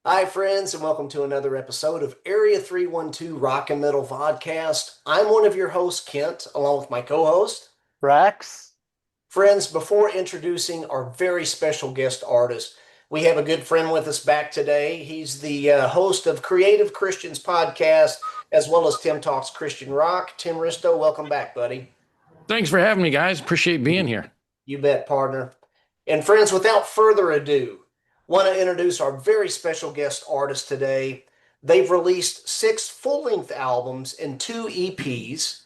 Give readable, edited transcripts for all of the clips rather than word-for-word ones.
Hi, friends, and welcome to another episode of Area 312 Rock and Metal Vodcast. I'm one of your hosts, Kent, along with my co-host, Rex. Friends, before introducing our very special guest artist, we have a good friend with us back today. He's the host of Creative Christians podcast, as well as Tim Talks Christian Rock. Tim Ristow, welcome back, buddy. Thanks for having me, guys. Appreciate being here. You bet, partner. And friends, without further ado, want to introduce our very special guest artist today. They've released 6 full-length albums and 2 EPs.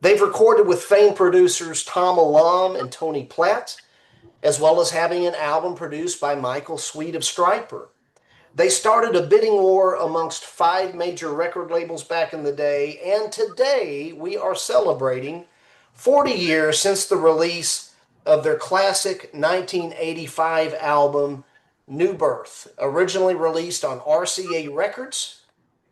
They've recorded with famed producers Tom Alam and Tony Platt, as well as having an album produced by Michael Sweet of Stryper. They started a bidding war amongst 5 major record labels back in the day, and today we are celebrating 40 years since the release of their classic 1985 album, New Birth, originally released on RCA Records.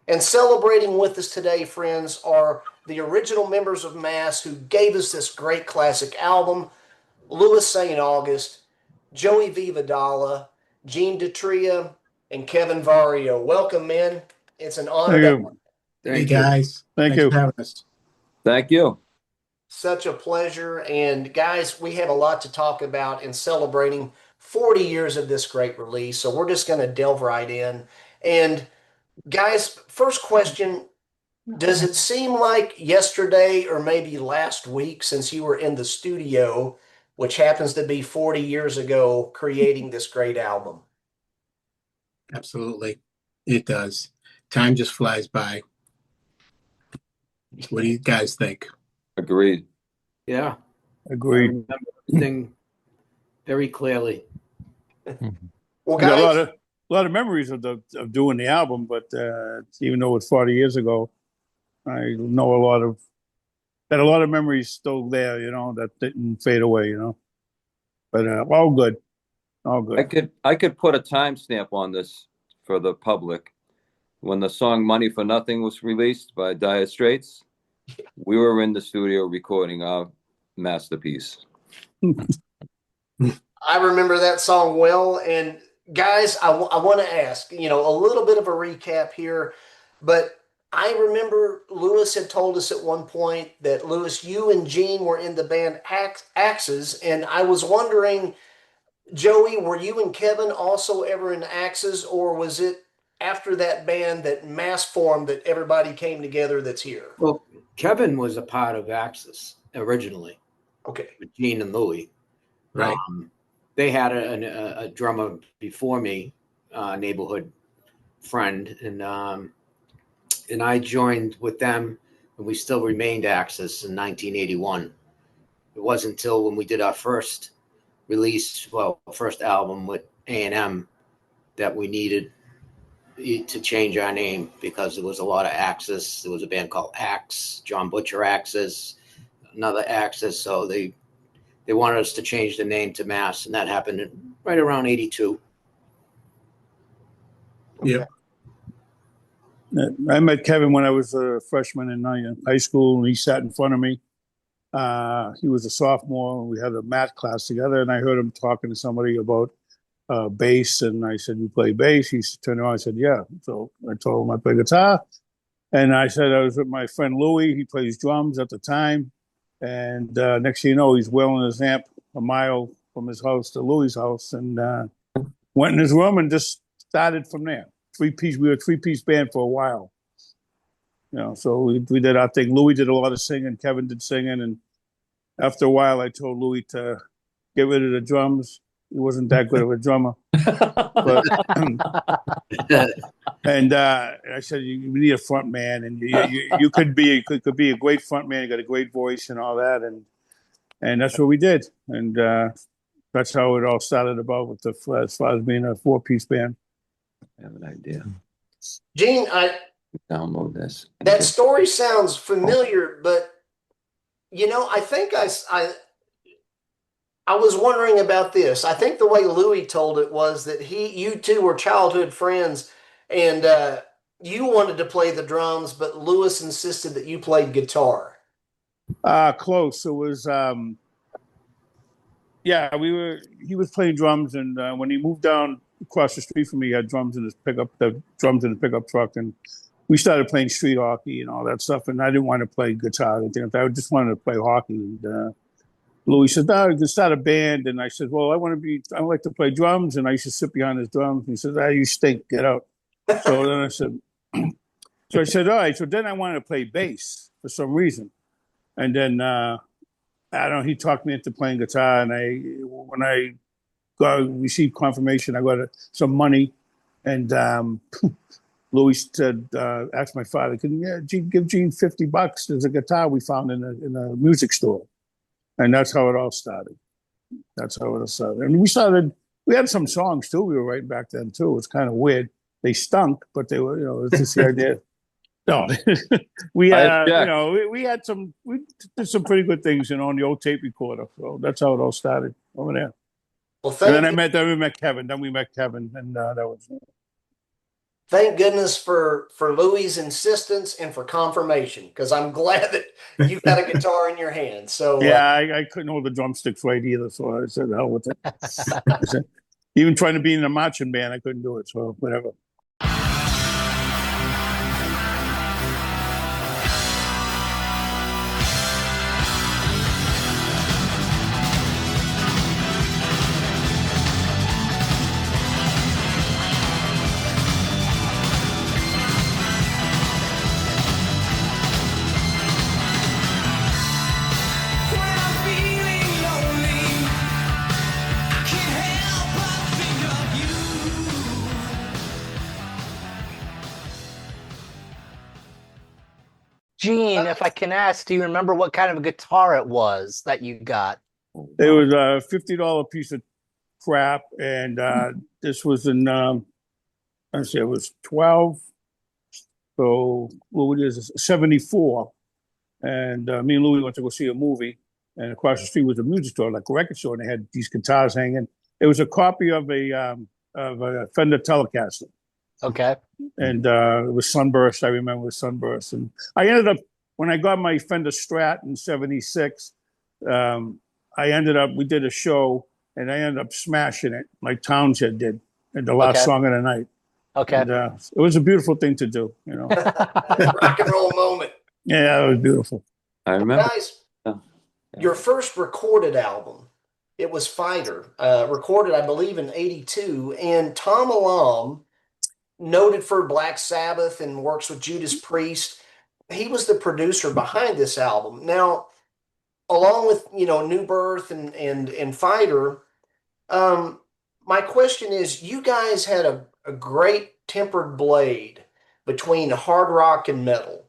And celebrating with us today, friends, are the original members of Mass who gave us this great classic album: Louis St. August, Joey V. Vadala, Gene Detria, and Kevin Varrio. Welcome, men. It's an honor. Hey, guys. Thank Thanks you. for having us. Thank you. Such a pleasure. And guys, we have a lot to talk about in celebrating 40 years of this great release. So we're just going to delve right in. And guys, first question, does it seem like yesterday or maybe last week since you were in the studio, which happens to be 40 years ago, creating this great album? Absolutely. It does. Time just flies by. What do you guys think? Agreed. Yeah, I Agreed. remember everything very clearly. Well, I got guys, a lot of memories of doing the album, but even though it's 40 years ago, I know got a lot of memories still there, that didn't fade away, But all good. All good. I could put a timestamp on this for the public. When the song "Money for Nothing" was released by Dire Straits, we were in the studio recording our masterpiece. I remember that song well. And guys, I want to ask, a little bit of a recap here, but I remember Louis had told us at one point that, Louis, you and Gene were in the band Axes, and I was wondering, Joey, were you and Kevin also ever in Axes, or was it after that band that Mass formed that everybody came together that's here? Well, Kevin was a part of Axis originally, Okay. with Gene and Louie. Right. They had a drummer before me, neighborhood friend, and I joined with them, and we still remained Axis in 1981. It wasn't until when we did our first album with A&M that we needed to change our name because there was a lot of Axis. There was a band called Axe, John Butcher Axis, another Axis. So they wanted us to change the name to Mass, and that happened right around 82. Yeah. I met Kevin when I was a freshman in high school, and he sat in front of me. He was a sophomore, and we had a math class together, and I heard him talking to somebody about bass, and I said, "You play bass?" He turned around and said, "Yeah." So I told him I play guitar, and I said I was with my friend Louie. He plays drums at the time, and next thing you know, he's wheeling his amp a mile from his house to Louie's house, and went in his room and just started from there. We were a 3-piece band for a while, So we did our thing. Louie did a lot of singing. Kevin did singing, and after a while, I told Louie to get rid of the drums. He wasn't that good of a drummer. But, and I said, "You need a front man, and you could be a great front man. You got a great voice and all that." And that's what we did. And that's how it all started about as far as being a 4-piece band. I have an idea. Gene, Download this. that story sounds familiar, but I think I was wondering about this. I think the way Louis told it was that you two were childhood friends, and you wanted to play the drums, but Louis insisted that you played guitar. Close. It was he was playing drums, and when he moved down across the street from me had drums in his pickup truck, and we started playing street hockey and all that stuff. And I didn't want to play guitar. I just wanted to play hockey. And Louis said, "No, you can start a band." And I said, "Well, I like to play drums." And I used to sit behind his drums. And he said, "You stink. Get out." So then I said, all right. So then I wanted to play bass for some reason. And then, I don't know, he talked me into playing guitar. And when I received confirmation, I got some money. And Louis said, asked my father, "Can you give Gene $50? There's a guitar we found in a music store." And that's how it all started. And we had some songs too we were writing back then too. It's kind of weird. They stunk, but they were, it's just the idea. No, we did some pretty good things, on the old tape recorder. So that's how it all started over there. Well, and then we met Kevin. And that was. Thank goodness for Louis' insistence and for confirmation, because I'm glad that you've got a guitar in your hand. So yeah, I couldn't hold the drumsticks right either, so I said, "Hell with it." Even trying to be in a marching band, I couldn't do it. So whatever. Gene, if I can ask, do you remember what kind of a guitar it was that you got? It was a $50 piece of crap, and this was in it was 12. So what is this? 74, and me and Louis went to go see a movie, and across the street was a music store, like a record store, and they had these guitars hanging. It was a copy of a Fender Telecaster. Okay. And it was Sunburst. I remember it was Sunburst. And I ended up, when I got my Fender Strat in 76, we did a show, and I ended up smashing it like Townshend did in the last song of the night. Okay. And, it was a beautiful thing to do, rock and roll moment. Yeah, it was beautiful. I remember. Guys, your first recorded album, it was Fighter, recorded, I believe, in 82. And Tom Alam, noted for Black Sabbath and works with Judas Priest, he was the producer behind this album. Now, along with New Birth and Fighter, my question is, you guys had a great tempered blade between hard rock and metal.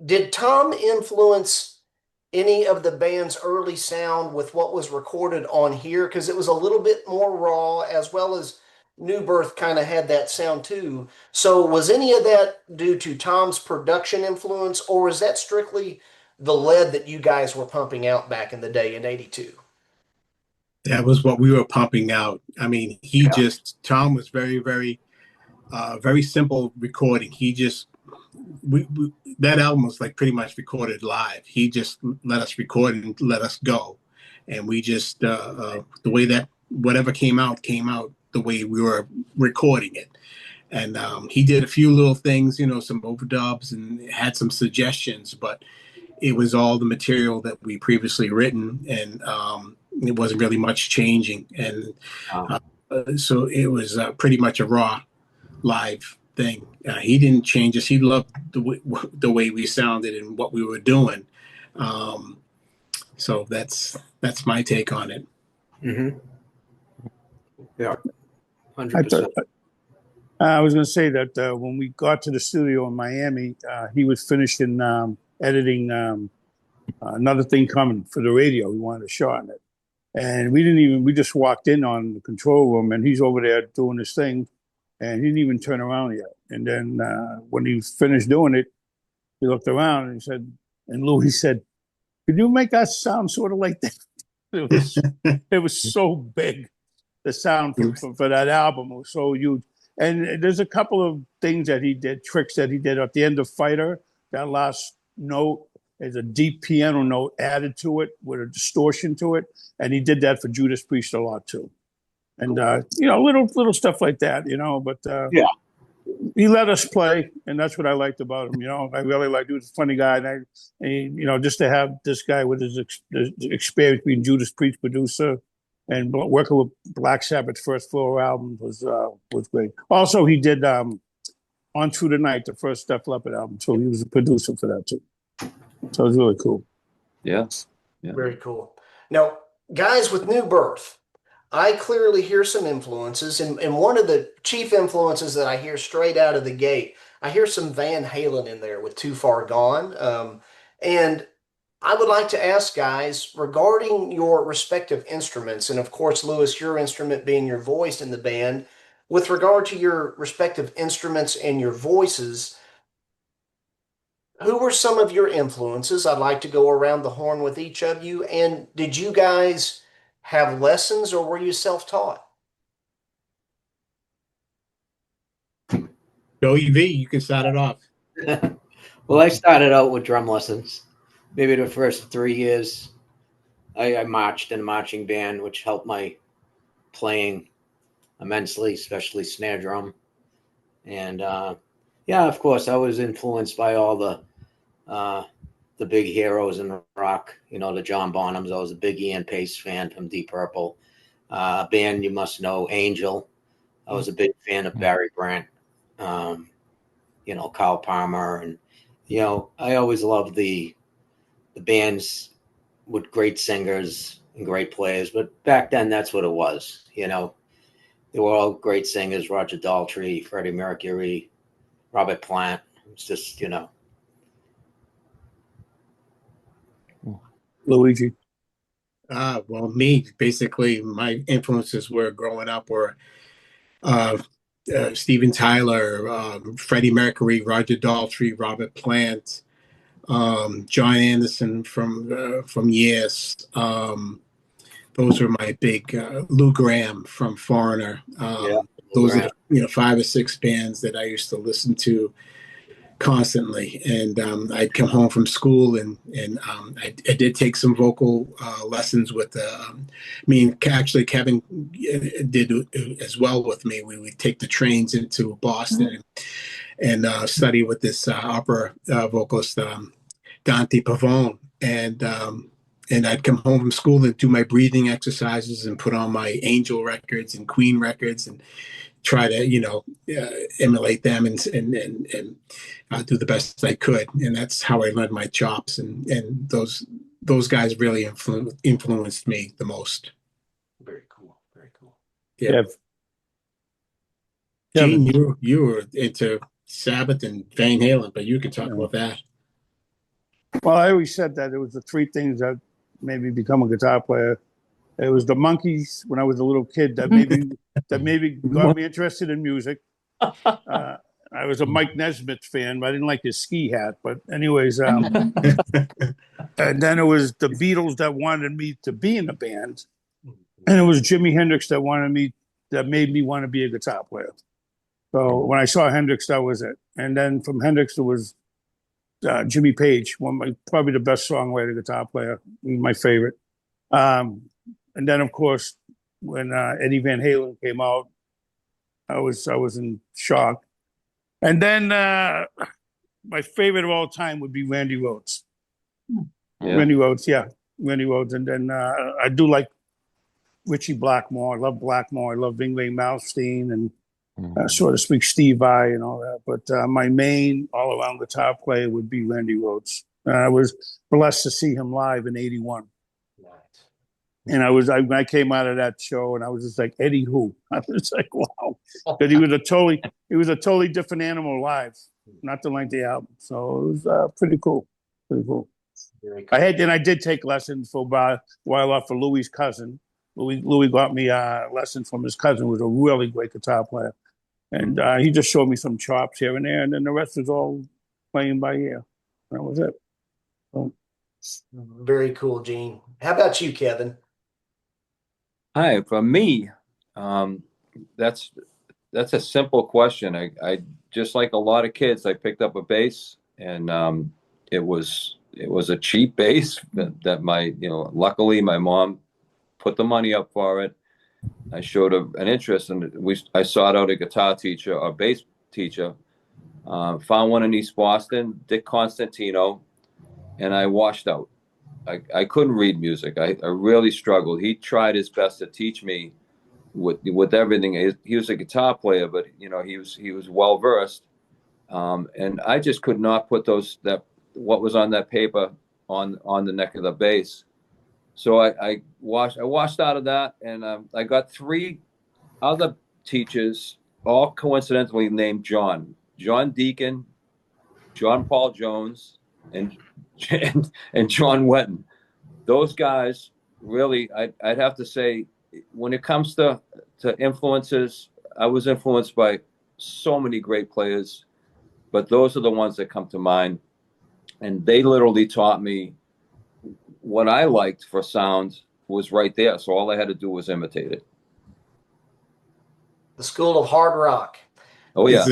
Did Tom influence any of the band's early sound with what was recorded on here? Because it was a little bit more raw, as well as New Birth kind of had that sound too. So was any of that due to Tom's production influence, or was that strictly the lead that you guys were pumping out back in the day in 82? That was what we were pumping out. I mean, Tom was very, very, very simple recording. That album was like pretty much recorded live. He just let us record and let us go. And we just, the way that whatever came out the way we were recording it. And he did a few little things, some overdubs, and had some suggestions, but it was all the material that we previously written, and it wasn't really much changing. And so it was pretty much a raw live thing. He didn't change us. He loved the way we sounded and what we were doing. So that's my take on it. Mm-hmm. Yeah, 100%. I was going to say that when we got to the studio in Miami, he was finishing editing Another Thing Coming for the radio. We wanted a shot in it. And we just walked in on the control room, and he's over there doing his thing, and he didn't even turn around yet. And then when he finished doing it, he looked around and he said, and Louis said, "Could you make us sound sort of like that?" It was so big. The sound for that album was so huge. And there's a couple of things that he did, tricks that he did at the end of Fighter. That last note is a deep piano note added to it with a distortion to it. And he did that for Judas Priest a lot too. and little stuff like that, But Yeah. he let us play, and that's what I liked about him. I really liked. He was a funny guy, and just to have this guy with his experience being Judas Priest producer and working with Black Sabbath's First Floor album was great. Also, he did On Through the Night, the first Def Leppard album, so he was a producer for that too. So it was really cool. Yeah. Very cool. Now, guys with New Birth, I clearly hear some influences, and one of the chief influences that I hear straight out of the gate, I hear some Van Halen in there with Too Far Gone. And I would like to ask guys regarding your respective instruments, and of course, Lewis, your instrument being your voice in the band, with regard to your respective instruments and your voices, who were some of your influences? I'd like to go around the horn with each of you. And did you guys have lessons or were you self-taught? Joey V, you can start it off. Well, I started out with drum lessons. Maybe the first 3 years, I marched in a marching band, which helped my playing immensely, especially snare drum. And of course, I was influenced by all the big heroes in rock. The John Bonhams. I was a big Ian Pace fan from Deep Purple. Band you must know, Angel. I was a big fan of Barry Brandt. Kyle Palmer, and I always loved the bands with great singers and great players. But back then, that's what it was. They were all great singers: Roger Daltrey, Freddie Mercury, Robert Plant. It's just Luigi. Well, me, basically, my influences were growing up were Steven Tyler, Freddie Mercury, Roger Daltrey, Robert Plant, John Anderson from Yes. Those were my big Lou Gramm from Foreigner. Those are 5 or 6 bands that I used to listen to constantly. And I'd come home from school and I did take some vocal lessons with actually Kevin did as well with me. We would take the trains into Boston and study with this opera vocalist, Dante Pavone. And I'd come home from school and do my breathing exercises and put on my Angel records and Queen records and try to, emulate them and do the best I could. And that's how I learned my chops. And those guys really influenced me the most. Very cool. Very cool. Yeah. Gene, you were into Sabbath and Van Halen, but you can talk about that. Well, I always said that it was the 3 things that made me become a guitar player. It was the Monkees when I was a little kid that maybe got me interested in music. I was a Mike Nesmith fan, but I didn't like his ski hat. But anyways, and then it was the Beatles that wanted me to be in a band, and it was Jimi Hendrix that made me want to be a guitar player. So when I saw Hendrix, that was it. And then from Hendrix, it was Jimmy Page, probably the best songwriter, guitar player, my favorite. And then, of course, when Eddie Van Halen came out, I was in shock. And then my favorite of all time would be Randy Rhoads. Yeah. Randy Rhoads. And then I do like Richie Blackmore. I love Blackmore. I love Yngwie Malmsteen and, so to speak, Steve Vai and all that. But my main all-around guitar player would be Randy Rhoads. I was blessed to see him live in '81. And I came out of that show and I was just like, Eddie who? I was like, wow. Because he was a totally different animal live, nothing like the album. So it was pretty cool. Pretty cool. I did take lessons for a while off for Louis' cousin. Louis got me lessons from his cousin, who was a really great guitar player. And he just showed me some chops here and there, and then the rest was all playing by ear. That was it. So. Very cool, Gene. How about you, Kevin? Hi, for me, that's a simple question. I just like a lot of kids, I picked up a bass, and it was a cheap bass that my luckily my mom put the money up for it, I showed an interest, and I sought out a guitar teacher or bass teacher. Found one in East Boston, Dick Constantino, and I washed out. I couldn't read music. I really struggled. He tried his best to teach me with everything. He was a guitar player, but he was well versed, and I just could not put what was on that paper on the neck of the bass. So I washed out of that, and I got three other teachers, all coincidentally named John Deacon, John Paul Jones, and and John Wetton. Those guys really, I'd have to say, when it comes to influences, I was influenced by so many great players, but those are the ones that come to mind. And they literally taught me what I liked for sound was right there. So all I had to do was imitate it. The School of Hard Rock. Oh yeah.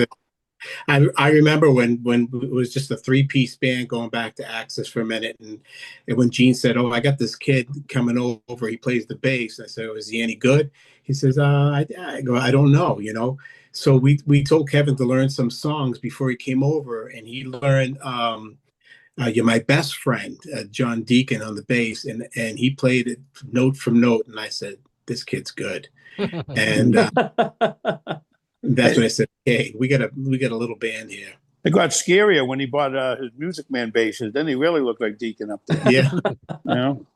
I remember when it was just a three-piece band, going back to Axis for a minute, and when Gene said, "Oh, I got this kid coming over. He plays the bass." I said, "Oh, is he any good?" He says, I go, "I don't know, you know." So we told Kevin to learn some songs before he came over, and he learned "You're My Best Friend," John Deacon on the bass, and he played it note from note, and I said, "This kid's good," and that's when I said, "Hey, we got a little band here." It got scarier when he bought his Music Man basses. Then he really looked like Deacon up there. Yeah. You know?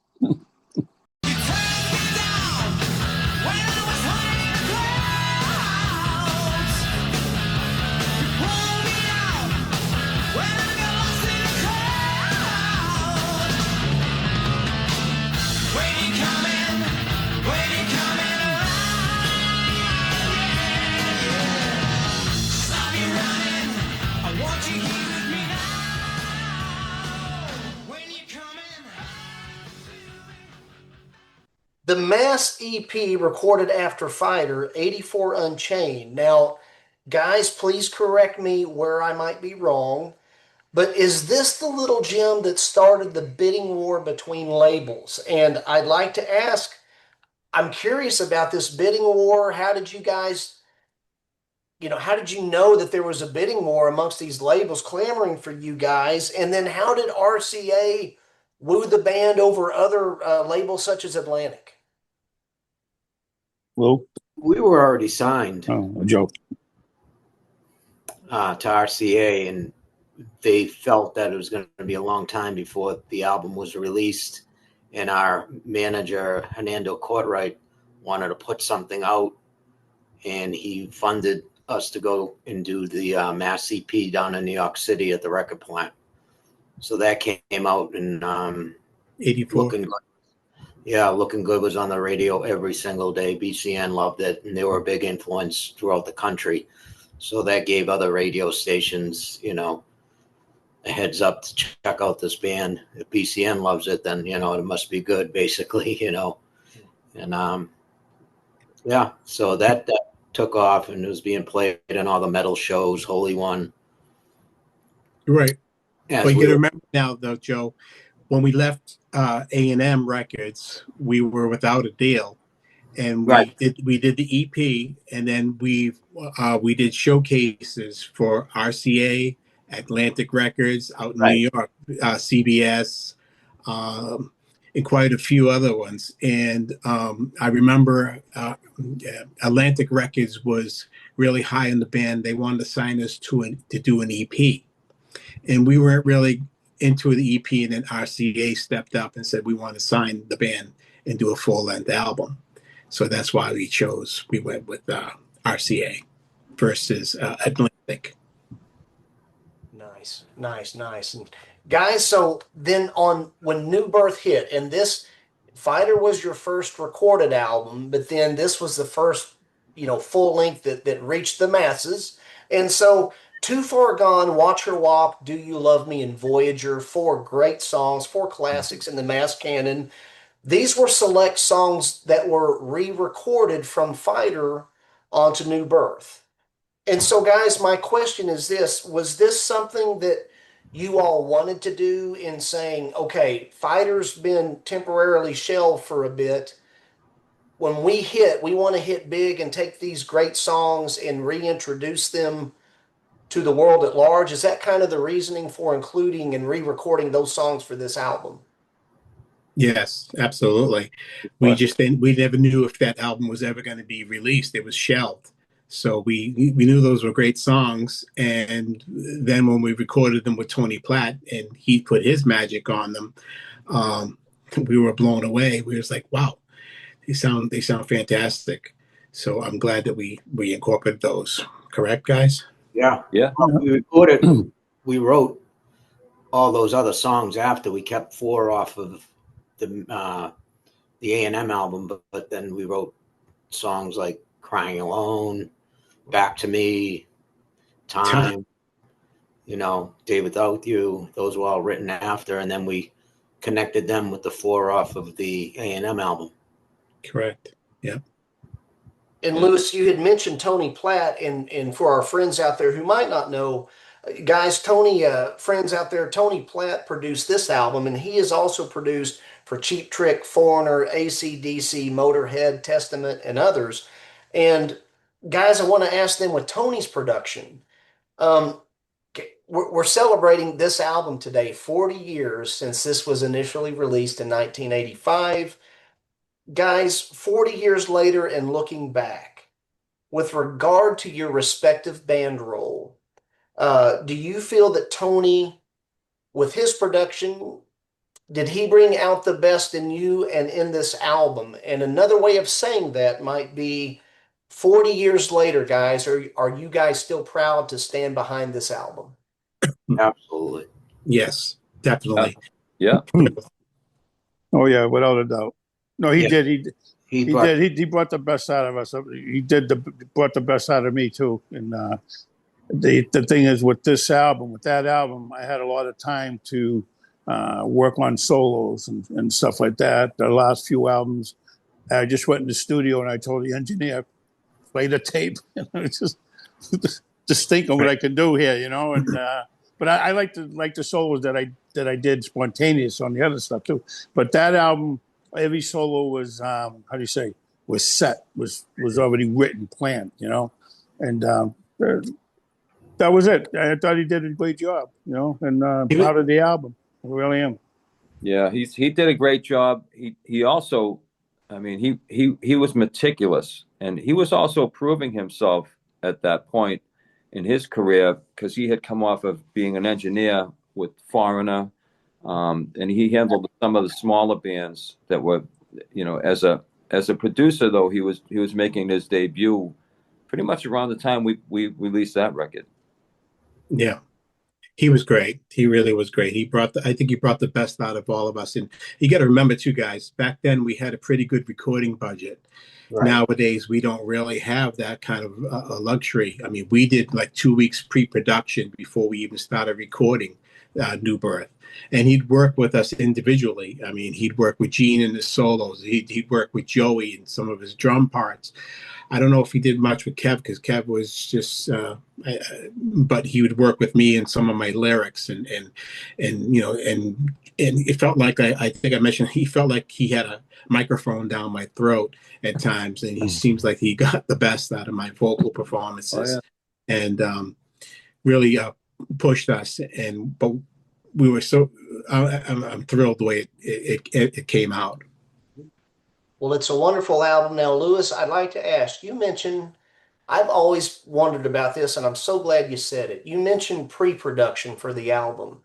The Mass EP recorded after Fighter, 84 Unchained. Now, guys, please correct me where I might be wrong, but is this the little gem that started the bidding war between labels? And I'd like to ask, I'm curious about this bidding war. How did you guys, how did you know that there was a bidding war amongst these labels clamoring for you guys? And then how did RCA woo the band over other labels such as Atlantic? Lou? We were already signed Oh, a joke. to RCA, and they felt that it was going to be a long time before the album was released. And our manager, Hernando Courtright, wanted to put something out, and he funded us to go and do the Mass EP down in New York City at the record plant. So that came out, and 84. looking good. Yeah, Looking Good was on the radio every single day. BCN loved it, and they were a big influence throughout the country. So that gave other radio stations, a heads up to check out this band. If BCN loves it, then, it must be good, basically, And yeah, so that took off, and it was being played in all the metal shows, Holy One. Right. As But you we got to were- remember now, though, Joe, when we left A&M Records, we were without a deal, and Right. we did the EP, and then we did showcases for RCA, Atlantic Records out in Right. New York, CBS, and quite a few other ones. And I remember Atlantic Records was really high in the band. They wanted to sign us to do an EP, and we weren't really into the EP, and then RCA stepped up and said, "We want to sign the band and do a full-length album." So that's why we went with RCA versus Atlantic. Nice, nice, nice. And guys, so then when New Birth hit, and this Fighter was your first recorded album, but then this was the first, full length that reached the masses. And so Too Far Gone, Watch Her Walk, Do You Love Me, and Voyager, four great songs, four classics in the mass canon. These were select songs that were re-recorded from Fighter onto New Birth. And so, guys, my question is this: was this something that you all wanted to do in saying, okay, Fighter's been temporarily shelved for a bit. when we want to hit big and take these great songs and reintroduce them to the world at large. Is that kind of the reasoning for including and re-recording those songs for this album? Yes, absolutely. We never knew if that album was ever going to be released. It was shelved. So we knew those were great songs. And then when we recorded them with Tony Platt and he put his magic on them, we were blown away. We was like, wow, they sound fantastic. So I'm glad that we incorporated those. Correct, guys? Yeah. Yeah. We recorded, we wrote all those other songs after. We kept 4 off of the A&M album, but then we wrote songs like Crying Alone, Back to Me, Time, Day Without You. Those were all written after, and then we connected them with the 4 off of the A&M album. Correct. Yeah. And Lewis, you had mentioned Tony Platt, and for our friends out there who might not know, guys, friends out there, Tony Platt produced this album, and he has also produced for Cheap Trick, Foreigner, AC/DC, Motorhead, Testament, and others. And guys, I want to ask them with Tony's production. We're celebrating this album today, 40 years since this was initially released in 1985. Guys, 40 years later and looking back, with regard to your respective band role, do you feel that Tony, with his production, did he bring out the best in you and in this album? And another way of saying that might be 40 years later, guys, are you guys still proud to stand behind this album? Absolutely. Yes, definitely. Yeah. Oh yeah, without a doubt. No, he Yeah. did. He brought- did. He brought the best out of us. He brought the best out of me too. And the thing is, with that album, I had a lot of time to work on solos and stuff like that. The last few albums, I just went in the studio and I told the engineer, play the tape. just think of what I can do here, And but I like the solos that I did spontaneous on the other stuff too. But that album, every solo was was set, was already written, planned, and that was it. I thought he did a great job, and proud of the album. I really am. Yeah, he did a great job. He also, I mean, he was meticulous, and he was also proving himself at that point in his career because he had come off of being an engineer with Foreigner, and he handled some of the smaller bands that were, as a producer though he was making his debut pretty much around the time we released that record. Yeah. He was great. He really was great. I think he brought the best out of all of us. And you got to remember too, guys, back then we had a pretty good recording budget. Right. Nowadays, we don't really have that kind of luxury. I mean, we did like 2 weeks pre-production before we even started recording New Birth. And he'd work with us individually. I mean, he'd work with Gene in his solos. He'd work with Joey in some of his drum parts. I don't know if he did much with Kev because Kev was just, but he would work with me in some of my lyrics and it felt like I think I mentioned he felt like he had a microphone down my throat at times, and he seems like he got the best out of my vocal performances, and really pushed us. But we were so I'm thrilled the way it came out. Well, it's a wonderful album. Now, Lewis, I'd like to ask, you mentioned, I've always wondered about this, and I'm so glad you said it. You mentioned pre-production for the album.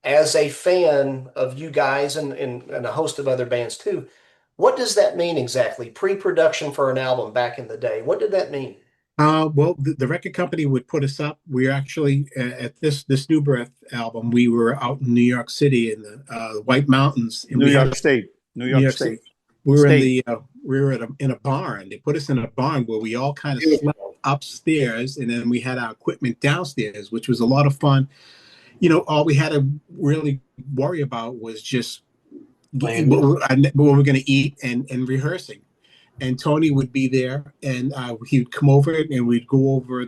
As a fan of you guys and a host of other bands too, what does that mean exactly? Pre-production for an album back in the day. What did that mean? Well, the record company would put us up. We were actually at this New Birth album. We were out in New York City in the White Mountains. New York State. We were in a barn. They put us in a barn where we all kind of slept upstairs, and then we had our equipment downstairs, which was a lot of fun. All we had to really worry about was just what we're going to eat and rehearsing. And Tony would be there, and he would come over and we'd go over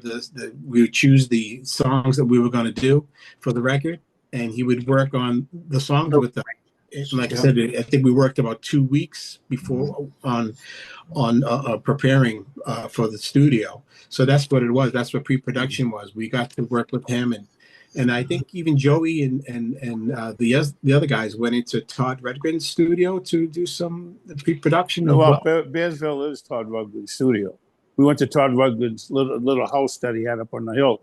we would choose the songs that we were going to do for the record, and he would work on the songs with us. like I said, I think we worked about 2 weeks before on preparing for the studio. So that's what it was. That's what pre-production was. We got to work with him, and I think even Joey and the other guys went into Todd Redgren's studio to do some pre-production. Well, Bearsville is Todd Rundgren's studio. We went to Todd Rundgren's little house that he had up on the hill,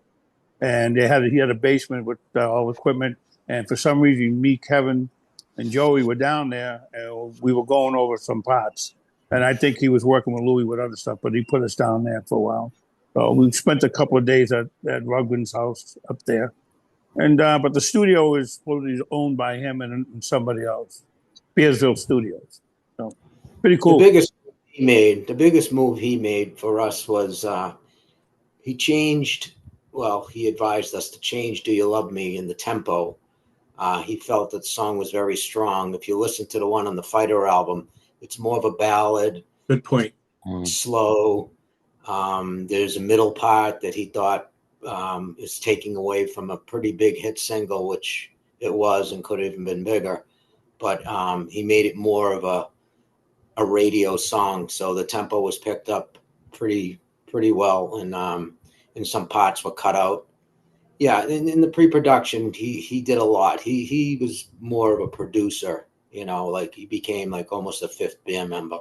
and he had a basement with all equipment. And for some reason, me, Kevin, and Joey were down there, and we were going over some parts. And I think he was working with Louis with other stuff, but he put us down there for a while. So we spent a couple of days at Rundgren's house up there. And but the studio is fully owned by him and somebody else, Bearsville Studios. So pretty cool. The biggest move he made for us was he changed. Well, he advised us to change "Do You Love Me" in the tempo. He felt that the song was very strong. If you listen to the one on the Fighter album, it's more of a ballad. Good point. Slow. There's a middle part that he thought is taking away from a pretty big hit single, which it was and could have even been bigger. But he made it more of a radio song, so the tempo was picked up pretty well, and some parts were cut out. Yeah, in the pre-production, he did a lot. He was more of a producer, like he became like almost a fifth band member.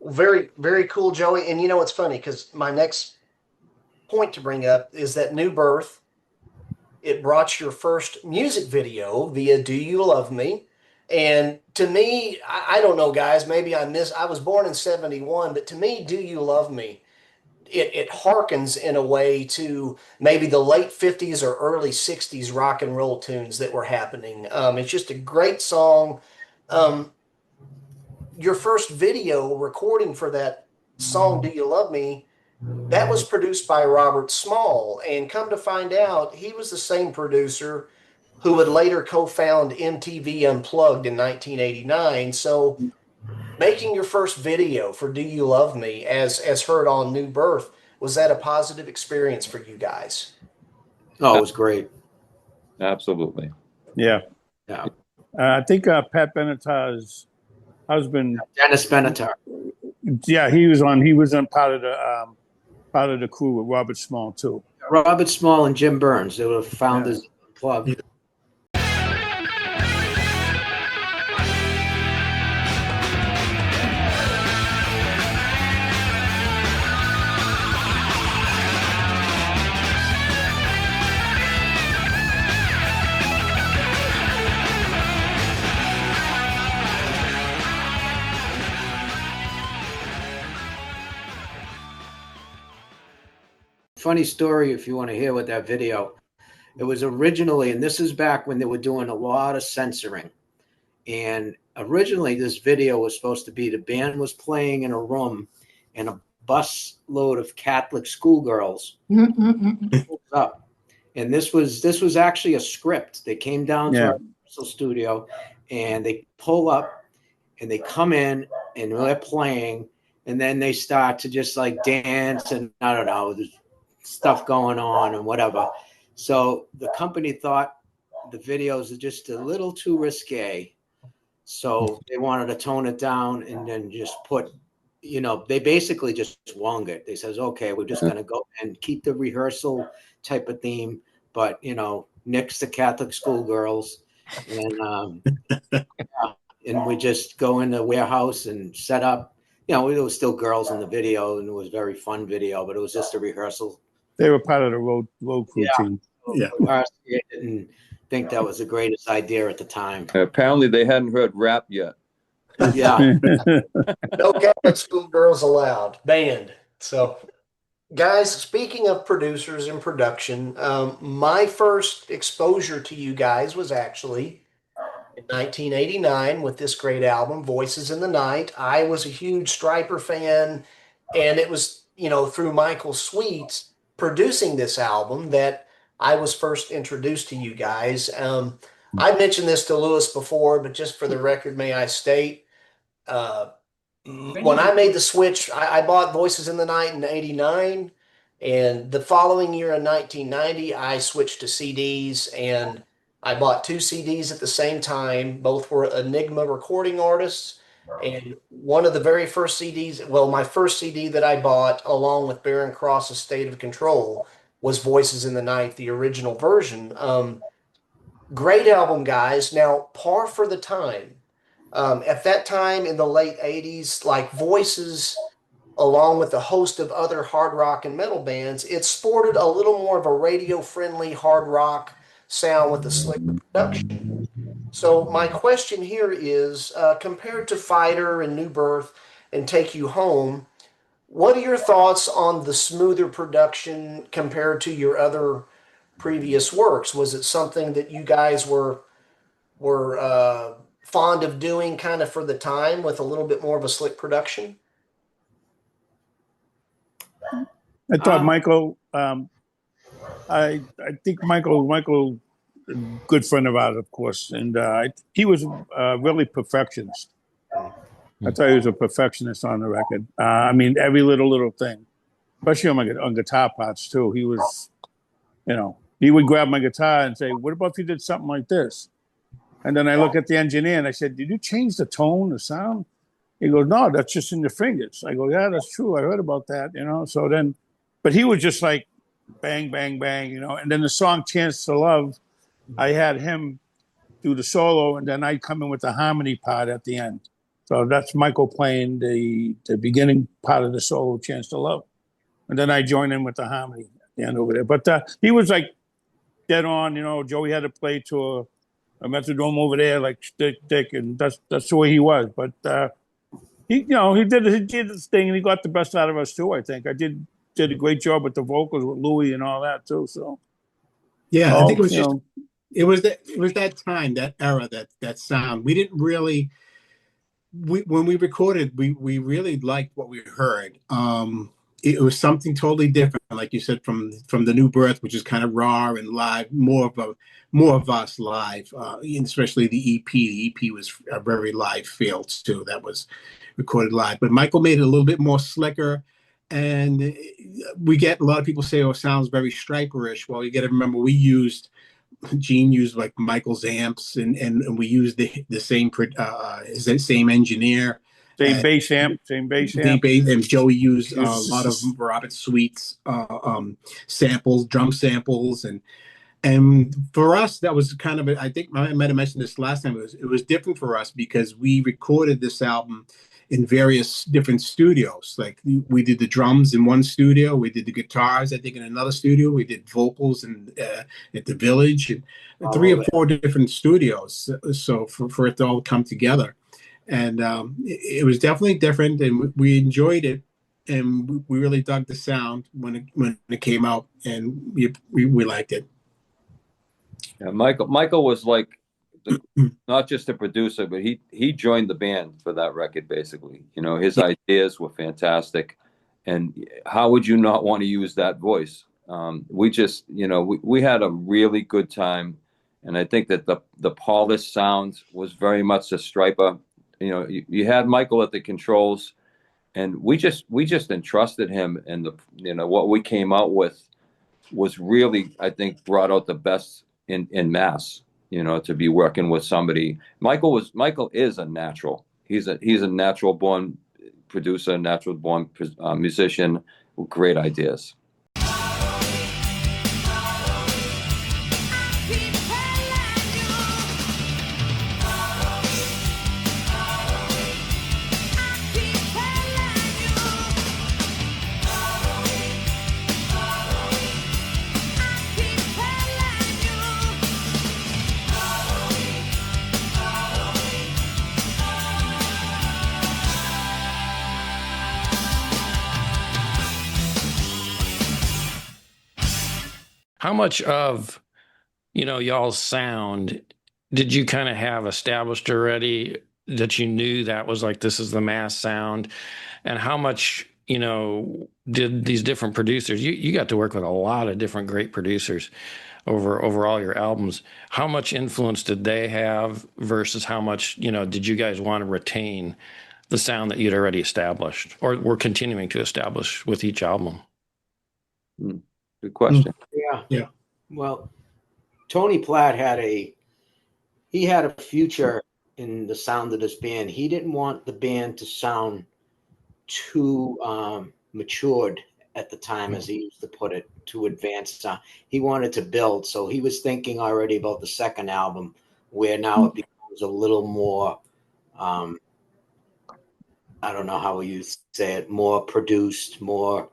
Very, very cool, Joey. And it's funny because my next point to bring up is that New Birth, it brought your first music video via Do You Love Me? And to me, I don't know, guys, maybe I was born in 71, but to me, Do You Love Me? It harkens in a way to maybe the late 50s or early 60s rock and roll tunes that were happening. It's just a great song. Your first video recording for that song, Do You Love Me? That was produced by Robert Small. And come to find out, he was the same producer who would later co-found MTV Unplugged in 1989. So making your first video for Do You Love Me as heard on New Birth, was that a positive experience for you guys? Oh, it was great. Absolutely. Yeah. Yeah. I think Pat Benatar's husband, Dennis Benatar. Yeah, he was on part of the crew with Robert Small too. Robert Small and Jim Burns, they were founders of Unplugged. Funny story if you want to hear with that video. It was originally, and this is back when they were doing a lot of censoring. And originally this video was supposed to be the band was playing in a room and a bus load of Catholic schoolgirls pulls up. And this was actually a script. They came down to our rehearsal studio and they pull up and they come in and they're playing. And then they start to just like dance and I don't know, there's stuff going on and whatever. So the company thought the videos are just a little too risque. So they wanted to tone it down and then just put, they basically just swung it. They says, okay, we're just going to go and keep the rehearsal type of theme, but, nix the Catholic schoolgirls. And, and we just go in the warehouse and set up, there was still girls in the video and it was a very fun video, but it was just a rehearsal. They were part of the road crew team. Yeah. RCA didn't think that was the greatest idea at the time. Apparently they hadn't heard rap yet. Yeah. No Catholic schoolgirls allowed. Banned. So, guys, speaking of producers and production, my first exposure to you guys was actually in 1989 with this great album, Voices in the Night. I was a huge Stryper fan, and it was, through Michael Sweet's producing this album that I was first introduced to you guys. I mentioned this to Lewis before, but just for the record, may I state, when I made the switch, I bought Voices in the Night in 89, and the following year in 1990, I switched to CDs, and I bought two CDs at the same time. Both were Enigma recording artists. And one of the very first CDs, well, my first CD that I bought, along with Baron Cross's State of Control, was Voices in the Night, the original version. Great album, guys. Now, par for the time. At that time in the late 80s, like Voices, along with a host of other hard rock and metal bands, it sported a little more of a radio-friendly hard rock sound with a slicker production. So my question here is, compared to Fighter and New Birth and Take You Home, what are your thoughts on the smoother production compared to your other previous works? Was it something that you guys were fond of doing kind of for the time with a little bit more of a slick production? I thought Michael, I think Michael, a good friend of ours, of course, and he was really perfectionist. I thought he was a perfectionist on the record. I mean, every little thing, especially on guitar parts too. He was, he would grab my guitar and say, "What about if you did something like this?" And then I look at the engineer and I said, "Did you change the tone, the sound?" He goes, "No, that's just in the fingers." I go, "Yeah, that's true. I heard about that." So then, but he was just like bang, bang, bang, And then the song "Chance to Love," I had him do the solo, and then I come in with the harmony part at the end. So that's Michael playing the beginning part of the solo, "Chance to Love," and then I join in with the harmony at the end over there. But he was like dead on. Joey had to play to a metronome over there, like stick, and that's the way he was. But he did his thing, and he got the best out of us too. I think I did a great job with the vocals with Louis and all that too. So yeah, I think it was just it was that time, that era, that sound. We didn't really when we recorded, we really liked what we heard. It was something totally different, like you said, from the New Birth, which is kind of raw and live, more of us live, especially the EP. The EP was a very live feel too. That was recorded live, but Michael made it a little bit more slicker. And we get a lot of people say, "Oh, it sounds very Stryper-ish." Well, you got to remember, Gene used like Michael's amps, and we used the same engineer. Same bass amp. And Joey used a lot of Robert Sweet's samples, drum samples, and for us that was kind of I think I might have mentioned this last time. It was different for us because we recorded this album in various different studios. Like we did the drums in one studio, we did the guitars, I think, in another studio, we did vocals at the Village, and 3 or 4 different studios. So for it to all come together, and it was definitely different, and we enjoyed it, and we really dug the sound when it came out, and we liked it. Yeah, Michael was like not just a producer, but he joined the band for that record, basically. His ideas were fantastic, and how would you not want to use that voice? We just, we had a really good time, and I think that the polished sound was very much a Stryper. You had Michael at the controls, and we just entrusted him, and what we came out with was really, I think, brought out the best in Mass. To be working with somebody. Michael is a natural. He's a natural born producer, natural born musician with great ideas. How much of, y'all's sound did you kind of have established already that you knew that was like, this is the Mass sound? And how much, did these different producers, you got to work with a lot of different great producers over all your albums. How much influence did they have versus how much, did you guys want to retain the sound that you'd already established or were continuing to establish with each album? Good question. Yeah. Yeah. Well, Tony Platt had a future in the sound of this band. He didn't want the band to sound too matured at the time, as he used to put it, too advanced. He wanted to build, so he was thinking already about the second album, where now it becomes a little more, I don't know how you say it, more produced, more,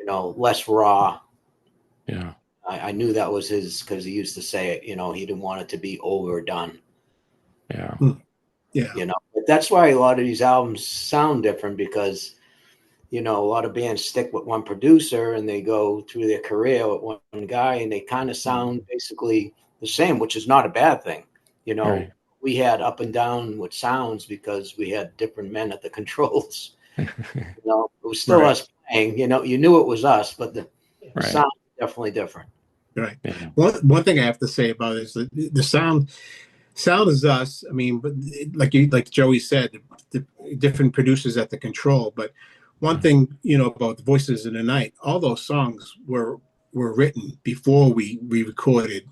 less raw. Yeah. I knew that was his, because he used to say it, he didn't want it to be overdone. Yeah. Yeah. But that's why a lot of these albums sound different, because a lot of bands stick with one producer and they go through their career with one guy, and they kind of sound basically the same, which is not a bad thing. Right. We had up and down with sounds because we had different men at the controls. It was still us playing. You knew it was us, but the sound was definitely different. Right. Yeah. One thing I have to say about it is that the sound is us. I mean, but like Joey said, the different producers at the control. But one thing, about the Voices in the Night, all those songs were written before we recorded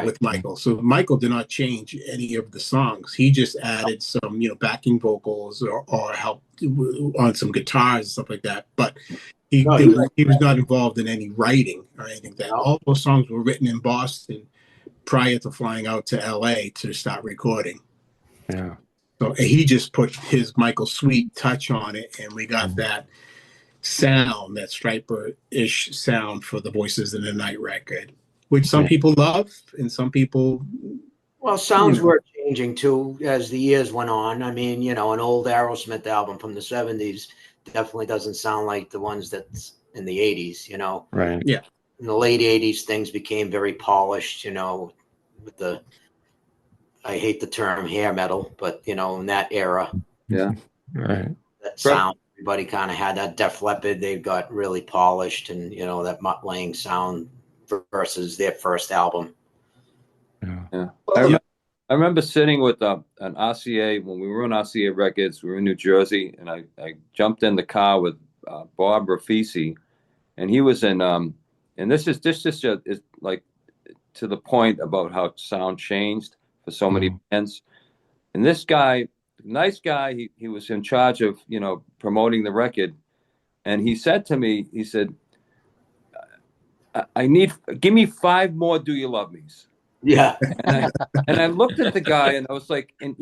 with Michael. So Michael did not change any of the songs. He just added some, backing vocals or help on some guitars and stuff like that. But he was not involved in any writing or anything like that. All those songs were written in Boston prior to flying out to LA to start recording. Yeah. So he just put his Michael Sweet touch on it, and we got that sound, that Stryper-ish sound for the Voices in the Night record, which some people love and some people. Well, sounds were changing too as the years went on. I mean, an old Aerosmith album from the 70s definitely doesn't sound like the ones that's in the 80s, Right. Yeah. In the late 80s, things became very polished, with the, I hate the term hair metal, but, in that era. Yeah. Right. That sound, everybody kind of had that. Def Leppard, they got really polished, and, that Mutt Lange sound versus their first album. Yeah. I remember sitting with an RCA when we were on RCA Records. We were in New Jersey, and I jumped in the car with Bob Rafisi, and he was in. And this is like to the point about how sound changed for so many bands. And this guy, nice guy, he was in charge of promoting the record, and he said to me, he said, give me 5 more Do You Love Me's. Yeah. And I looked at the guy, and I was like, and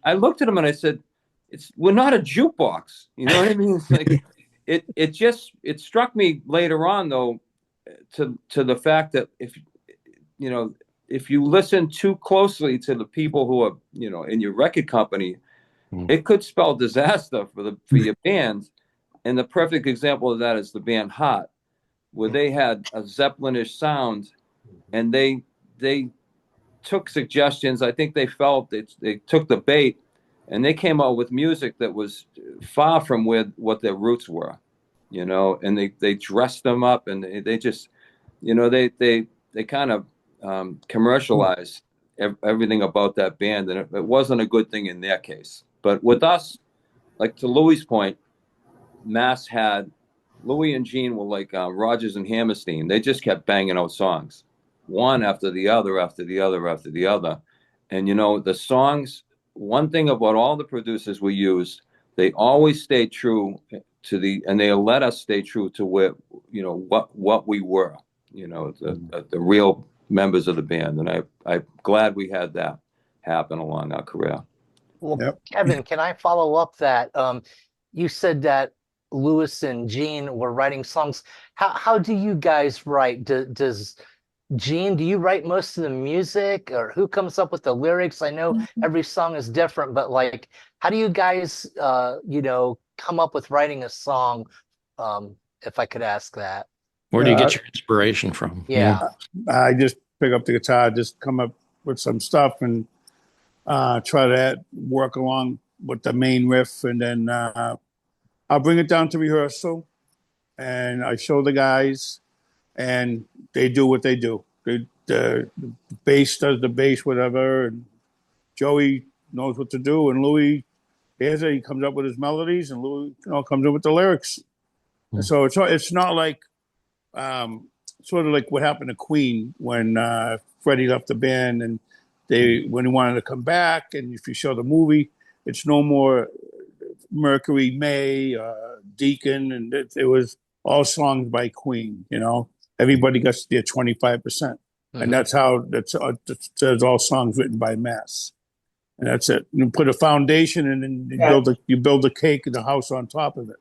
I looked at him and I said, we're not a jukebox. You know what I mean? It's like it struck me later on though, to the fact that if you listen too closely to the people who are in your record company, it could spell disaster for your band. And the perfect example of that is the band Hot, where they had a Zeppelin-ish sound, and they took suggestions. I think they felt they took the bait, and they came out with music that was far from what their roots were, and they dressed them up, and they just, they kind of commercialized everything about that band, and it wasn't a good thing in their case. But with us, like to Louis' point, Mass had Louis and Gene were like Rodgers and Hammerstein. They just kept banging out songs, one after the other, after the other, after the other. And the songs, one thing about all the producers we used, they always stayed true and they let us stay true to where, what we were, the real members of the band. And I'm glad we had that happen along our career. Well, Kevin, can I follow up that? You said that Louis and Gene were writing songs. How do you guys write? Does Gene, do you write most of the music, or who comes up with the lyrics? I know every song is different, but like, how do you guys, come up with writing a song? If I could ask that. Where do you get your inspiration from? Yeah. I just pick up the guitar, just come up with some stuff, and try to work along with the main riff, and then I'll bring it down to rehearsal, and I show the guys, and they do what they do. The bass does the bass, whatever, and Joey knows what to do, and Louis, he comes up with his melodies, and Louis comes up with the lyrics. And so it's not like sort of like what happened to Queen when Freddie left the band, and when he wanted to come back, and if you show the movie, it's no more Mercury, May, Deacon, and it was all songs by Queen. Everybody got their 25%, and that's all songs written by Mass, and that's it. You put a foundation, and then you build a cake and the house on top of it.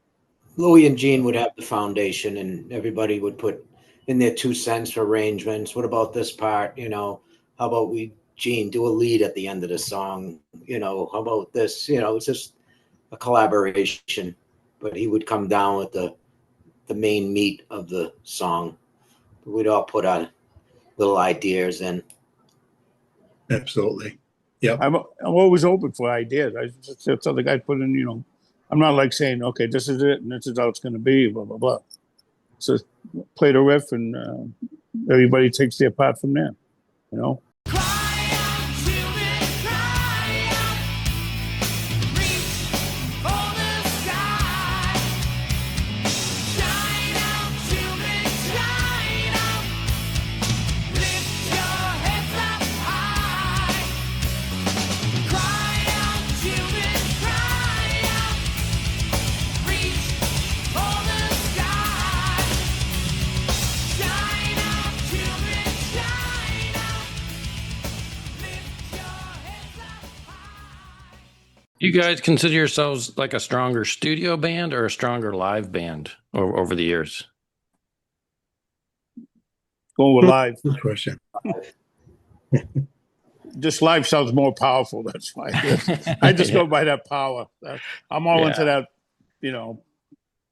Louis and Gene would have the foundation, and everybody would put in their 2 cents for arrangements. What about this part? How about Gene, do a lead at the end of the song? How about this? It's just a collaboration. But he would come down with the main meat of the song. We'd all put our little ideas in. Absolutely. Yeah. I'm always open for ideas. I just tell the guy put in, I'm not like saying, okay, this is it and this is how it's going to be, blah, blah, blah. So play the riff and everybody takes their part from there, You guys consider yourselves like a stronger studio band or a stronger live band over the years? Going with live. Good question. Just live sounds more powerful. That's why I just go by that power. I'm all into that,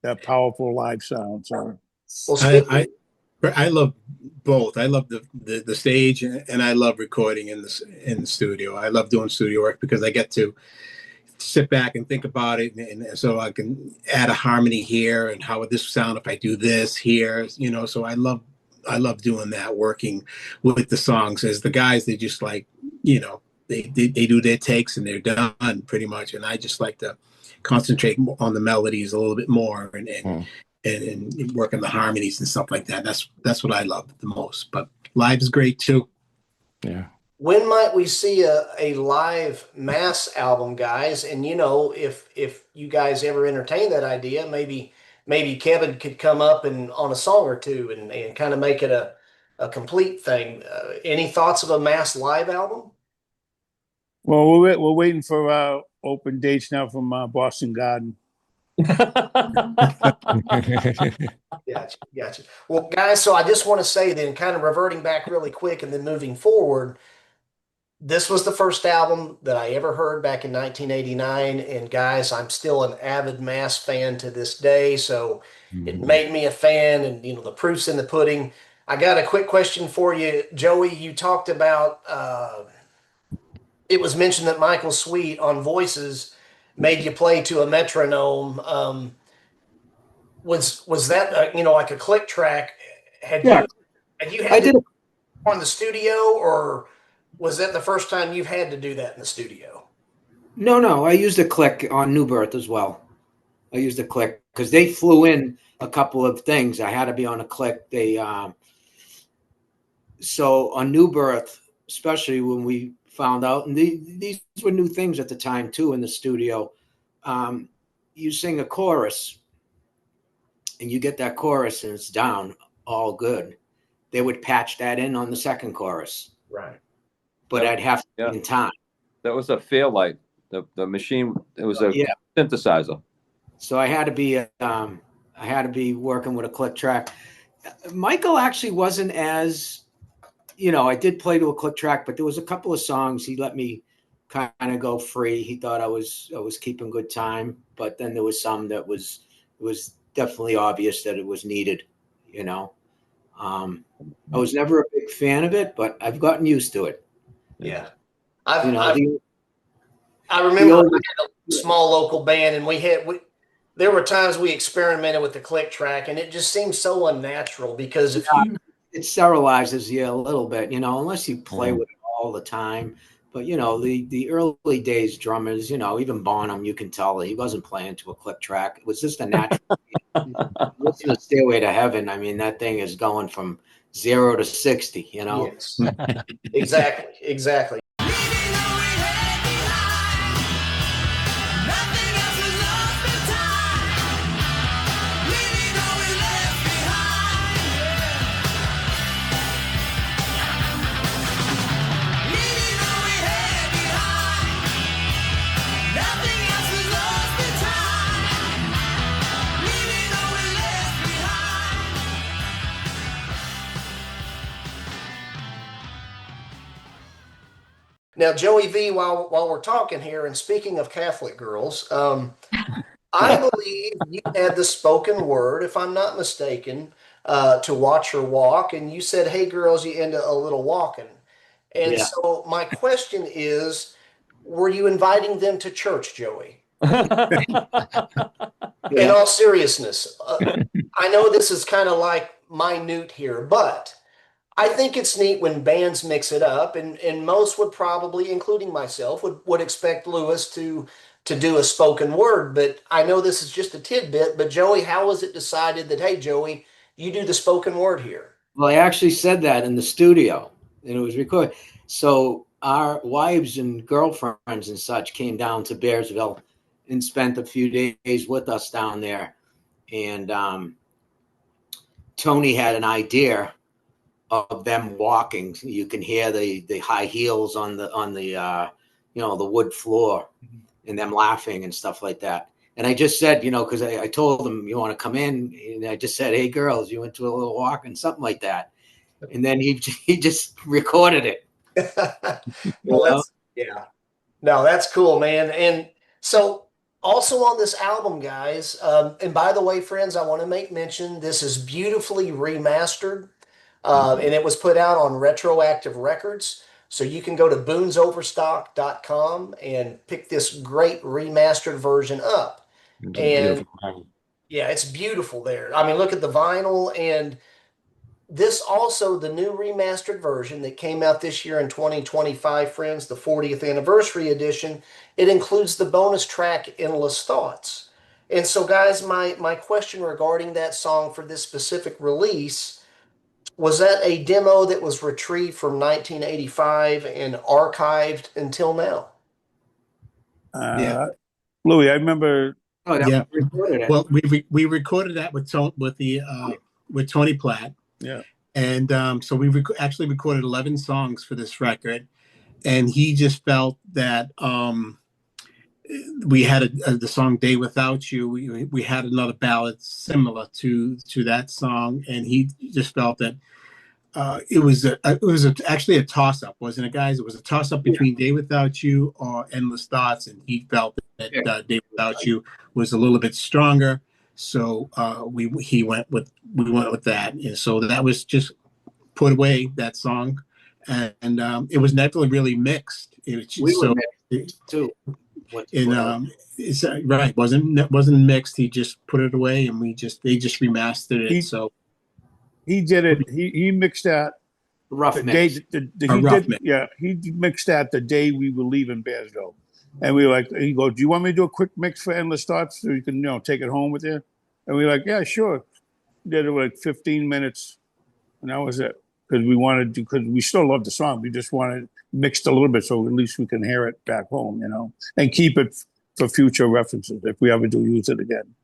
that powerful live sound. So I love both. I love the stage, and I love recording in the studio. I love doing studio work because I get to sit back and think about it, and so I can add a harmony here, and how would this sound if I do this here? So I love doing that, working with the songs. As the guys, they just like, they do their takes and they're done pretty much, and I just like to concentrate on the melodies a little bit more and work on the harmonies and stuff like that. That's what I love the most. But live is great too. Yeah. When might we see a live Mass album, guys? And if you guys ever entertain that idea, maybe Kevin could come up and on a song or two and kind of make it a complete thing. Any thoughts of a Mass live album? Well, we're waiting for open dates now from Boston Garden. Gotcha. Well, guys, so I just want to say then, kind of reverting back really quick and then moving forward, this was the first album that I ever heard back in 1989. And guys, I'm still an avid Mass fan to this day. So it made me a fan, and the proof's in the pudding. I got a quick question for you, Joey. You talked about, it was mentioned that Michael Sweet on Voices made you play to a metronome. Was that like a click track? Had you had to on the studio, or was that the first time you've had to do that in the studio? No. I used a click on New Birth as well. I used a click because they flew in a couple of things. I had to be on a click. So on New Birth, especially when we found out, and these were new things at the time too in the studio. You sing a chorus, and you get that chorus, and it's down, all good. They would patch that in on the second chorus. Right. But I'd have to be in time. That was a Fairlight. The machine. It was a synthesizer. So I had to be working with a click track. Michael actually wasn't as, I did play to a click track, but there was a couple of songs he let me kind of go free. He thought I was keeping good time, but then there was some that was definitely obvious that it was needed. I was never a big fan of it, but I've gotten used to it. Yeah. I remember I had a small local band, and there were times we experimented with the click track, and it just seems so unnatural because it sterilizes you a little bit, unless you play with it all the time. But the early days drummers, even Bonham, you can tell he wasn't playing to a click track. It was just a natural. Listen to Stairway to Heaven. I mean, that thing is going from 0 to 60, you know? Yes. Exactly. Exactly. Now, Joey V, while we're talking here, and speaking of Catholic girls, I believe you had the spoken word, if I'm not mistaken, to Watch Her Walk, and you said, "Hey, girls, you into a little walking." And Yeah. so my question is, were you inviting them to church, Joey? In all seriousness, I know this is kind of like minute here, but I think it's neat when bands mix it up, and most would probably, including myself, would expect Lewis to do a spoken word. But I know this is just a tidbit. But Joey, how was it decided that, hey, Joey, you do the spoken word here? Well, I actually said that in the studio, and it was recorded. So our wives and girlfriends and such came down to Bearsville and spent a few days with us down there. And Tony had an idea of them walking. You can hear the high heels on the the wood floor, and them laughing and stuff like that. And I just said, because I told them, you want to come in? And I just said, hey, girls, you went to a little walk and something like that. And then he just recorded it. Well, yeah. No, that's cool, man. And so also on this album, guys, and by the way, friends, I want to make mention this is beautifully remastered. And it was put out on Retroactive Records. So you can go to boonsoverstock.com and pick this great remastered version up. And yeah, it's beautiful there. I mean, look at the vinyl, and this also, the new remastered version that came out this year in 2025, friends, the 40th anniversary edition, it includes the bonus track Endless Thoughts. And so, guys, my question regarding that song for this specific release, was that a demo that was retrieved from 1985 and archived until now? Yeah. Louis, I remember. Oh, Yeah. we recorded it. Well, we recorded that with Tony Platt. Yeah. And so we actually recorded 11 songs for this record, and he just felt that we had the song "Day Without You." We had another ballad similar to that song, and he just felt that it was actually a toss up, wasn't it, guys? It was a toss up between "Day Without You" or "Endless Thoughts," and he felt that "Day Without You" was a little bit stronger. So we went with that, and so that was just put away, that song, and it was never really mixed. It was just, We were mixed too. It's right, wasn't mixed. He just put it away, and they just remastered it. So he did it. He mixed that rough mix. He mixed that the day we were leaving Bearsville. And we were like, he goes, "Do you want me to do a quick mix for Endless Thoughts so you can, take it home with you?" And we were like, "Yeah, sure." Did it like 15 minutes, and that was it. Because we still love the song. We just wanted it mixed a little bit so at least we can hear it back home, and keep it for future references if we ever do use it again.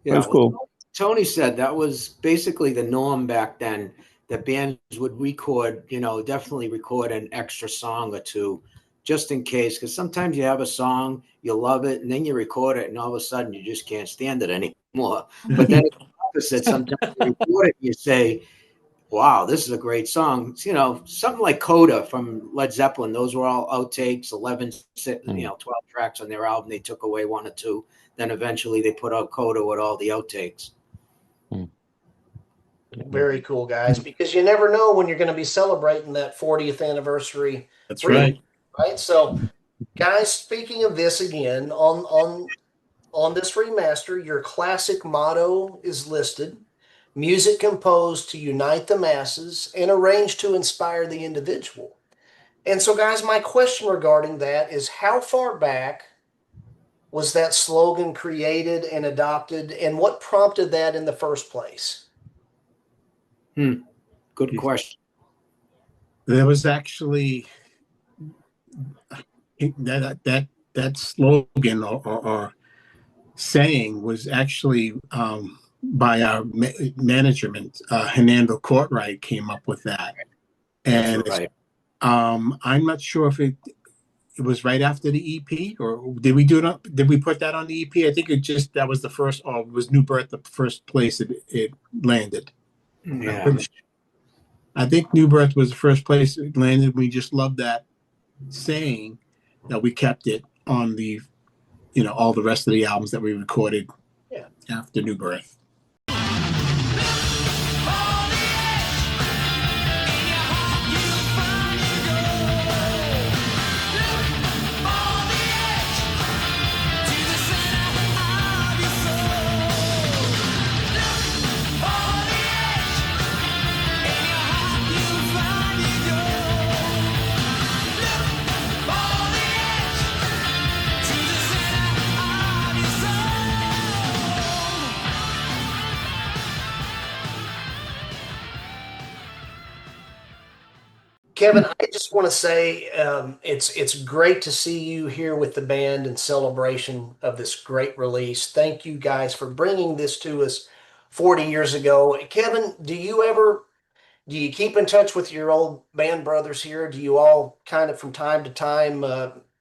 Yeah, that's cool. Tony said that was basically the norm back then, that bands would record, definitely record an extra song or two just in case, because sometimes you have a song, you love it, and then you record it, and all of a sudden you just can't stand it anymore. But then it's the opposite. Sometimes you record it and you say, wow, this is a great song. Something like Coda from Led Zeppelin, those were all outtakes, 11, 12 tracks on their album. They took away 1 or 2. Then eventually they put out Coda with all the outtakes. Very cool, guys, because you never know when you're going to be celebrating that 40th anniversary. That's right. Right. So, guys, speaking of this again, on this remaster, your classic motto is listed: music composed to unite the masses and arranged to inspire the individual. And so, guys, my question regarding that is, how far back was that slogan created and adopted, and what prompted that in the first place? Good question. There was actually that slogan or saying was actually by our management. Hernando Courtright came up with that, and That's right. I'm not sure if it was right after the EP, or did we do it? Did we put that on the EP? I think that was the first, or was New Birth the first place it landed? Yeah. I think New Birth was the first place it landed. We just loved that saying that we kept it on the, all the rest of the albums that we recorded after New Birth. Kevin, I just want to say it's great to see you here with the band in celebration of this great release. Thank you guys for bringing this to us 40 years ago. Kevin, do you keep in touch with your old band brothers here? Do you all kind of from time to time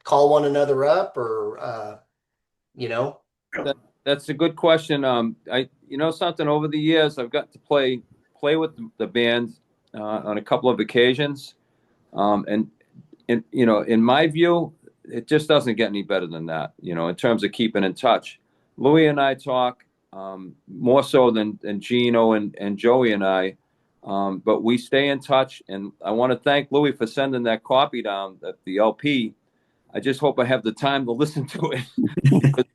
call one another up or you know? That's a good question. Something, over the years I've got to play with the band on a couple of occasions. And in my view, it just doesn't get any better than that, in terms of keeping in touch. Louis and I talk more so than Gino and Joey and I, but we stay in touch. And I want to thank Louis for sending that copy down, the LP. I just hope I have the time to listen to it. Because,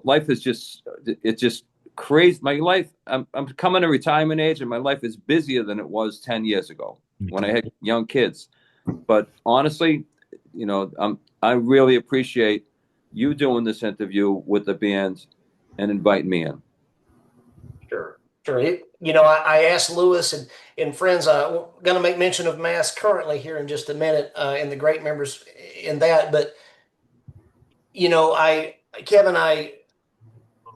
life is just crazy. My life, I'm coming to retirement age, and my life is busier than it was 10 years ago when I had young kids. But honestly, I really appreciate you doing this interview with the band and inviting me in. Sure. I asked Lewis and friends, I'm going to make mention of Mass currently here in just a minute, and the great members in that. But, Kevin,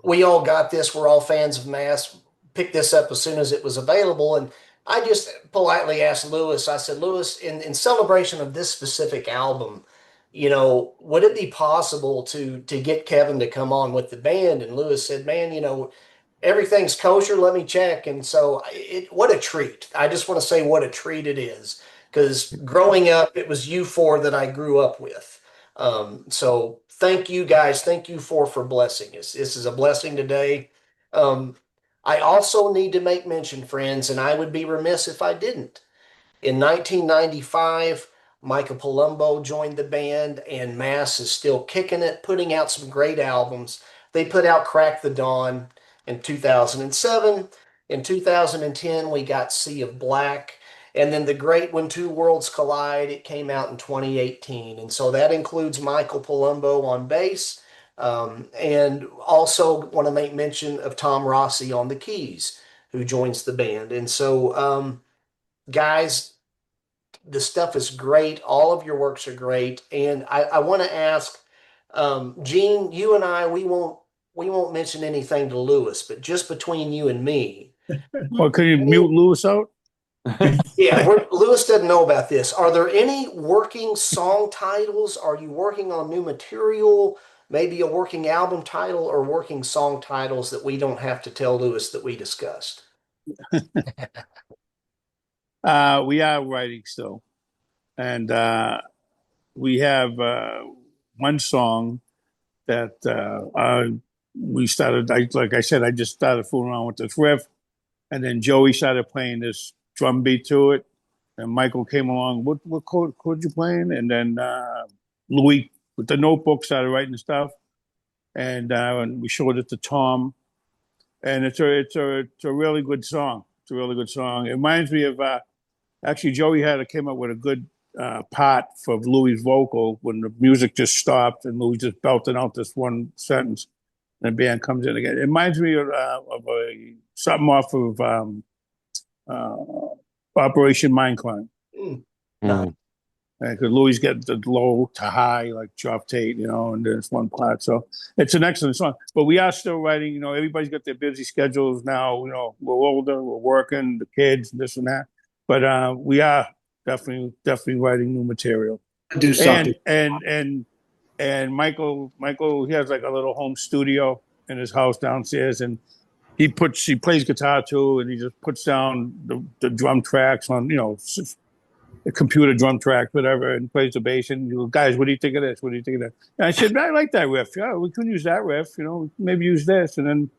we all got this. We're all fans of Mass. Picked this up as soon as it was available. And I just politely asked Lewis, I said, Lewis, in celebration of this specific album, would it be possible to get Kevin to come on with the band? And Lewis said, man, everything's kosher. Let me check. And so what a treat. I just want to say what a treat it is. Because growing up, it was you four that I grew up with. So thank you guys. Thank you for blessing us. This is a blessing today. I also need to make mention, friends, and I would be remiss if I didn't. In 1995, Michael Palumbo joined the band, and Mass is still kicking it, putting out some great albums. They put out Crack the Dawn in 2007. In 2010, we got Sea of Black. And then the great When Two Worlds Collide, it came out in 2018. And so that includes Michael Palumbo on bass. And also want to make mention of Tom Rossi on the keys, who joins the band. And so, guys, the stuff is great. All of your works are great. And I want to ask, Gene, you and I, we won't mention anything to Lewis, but just between you and me. Well, can you mute Lewis out? Yeah, Lewis doesn't know about this. Are there any working song titles? Are you working on new material? Maybe a working album title or working song titles that we don't have to tell Lewis that we discussed? We are writing still. And we have one song that we started, like I said, I just started fooling around with this riff. And then Joey started playing this drum beat to it. And Michael came along, what chord you playing? And then Louis, with the notebook, started writing stuff. And we showed it to Tom. And it's a really good song. It's a really good song. It reminds me of, actually, Joey came up with a good part for Louis' vocal when the music just stopped and Louis just belted out this one sentence. And the band comes in again. It reminds me of something off of Operation Mindcrime. No. Because Louis get the low to high, like Chop Tate, and there's one Platt. So it's an excellent song. But we are still writing, everybody's got their busy schedules now. We're older, we're working, the kids, this and that. But we are definitely writing new material. Do something. And Michael, he has like a little home studio in his house downstairs, and he plays guitar too, and he just puts down the drum tracks on, a computer drum track, whatever, and plays the bass. And guys, what do you think of this? What do you think of that? And I said, I like that riff. Yeah, we could use that riff. Maybe use this, and then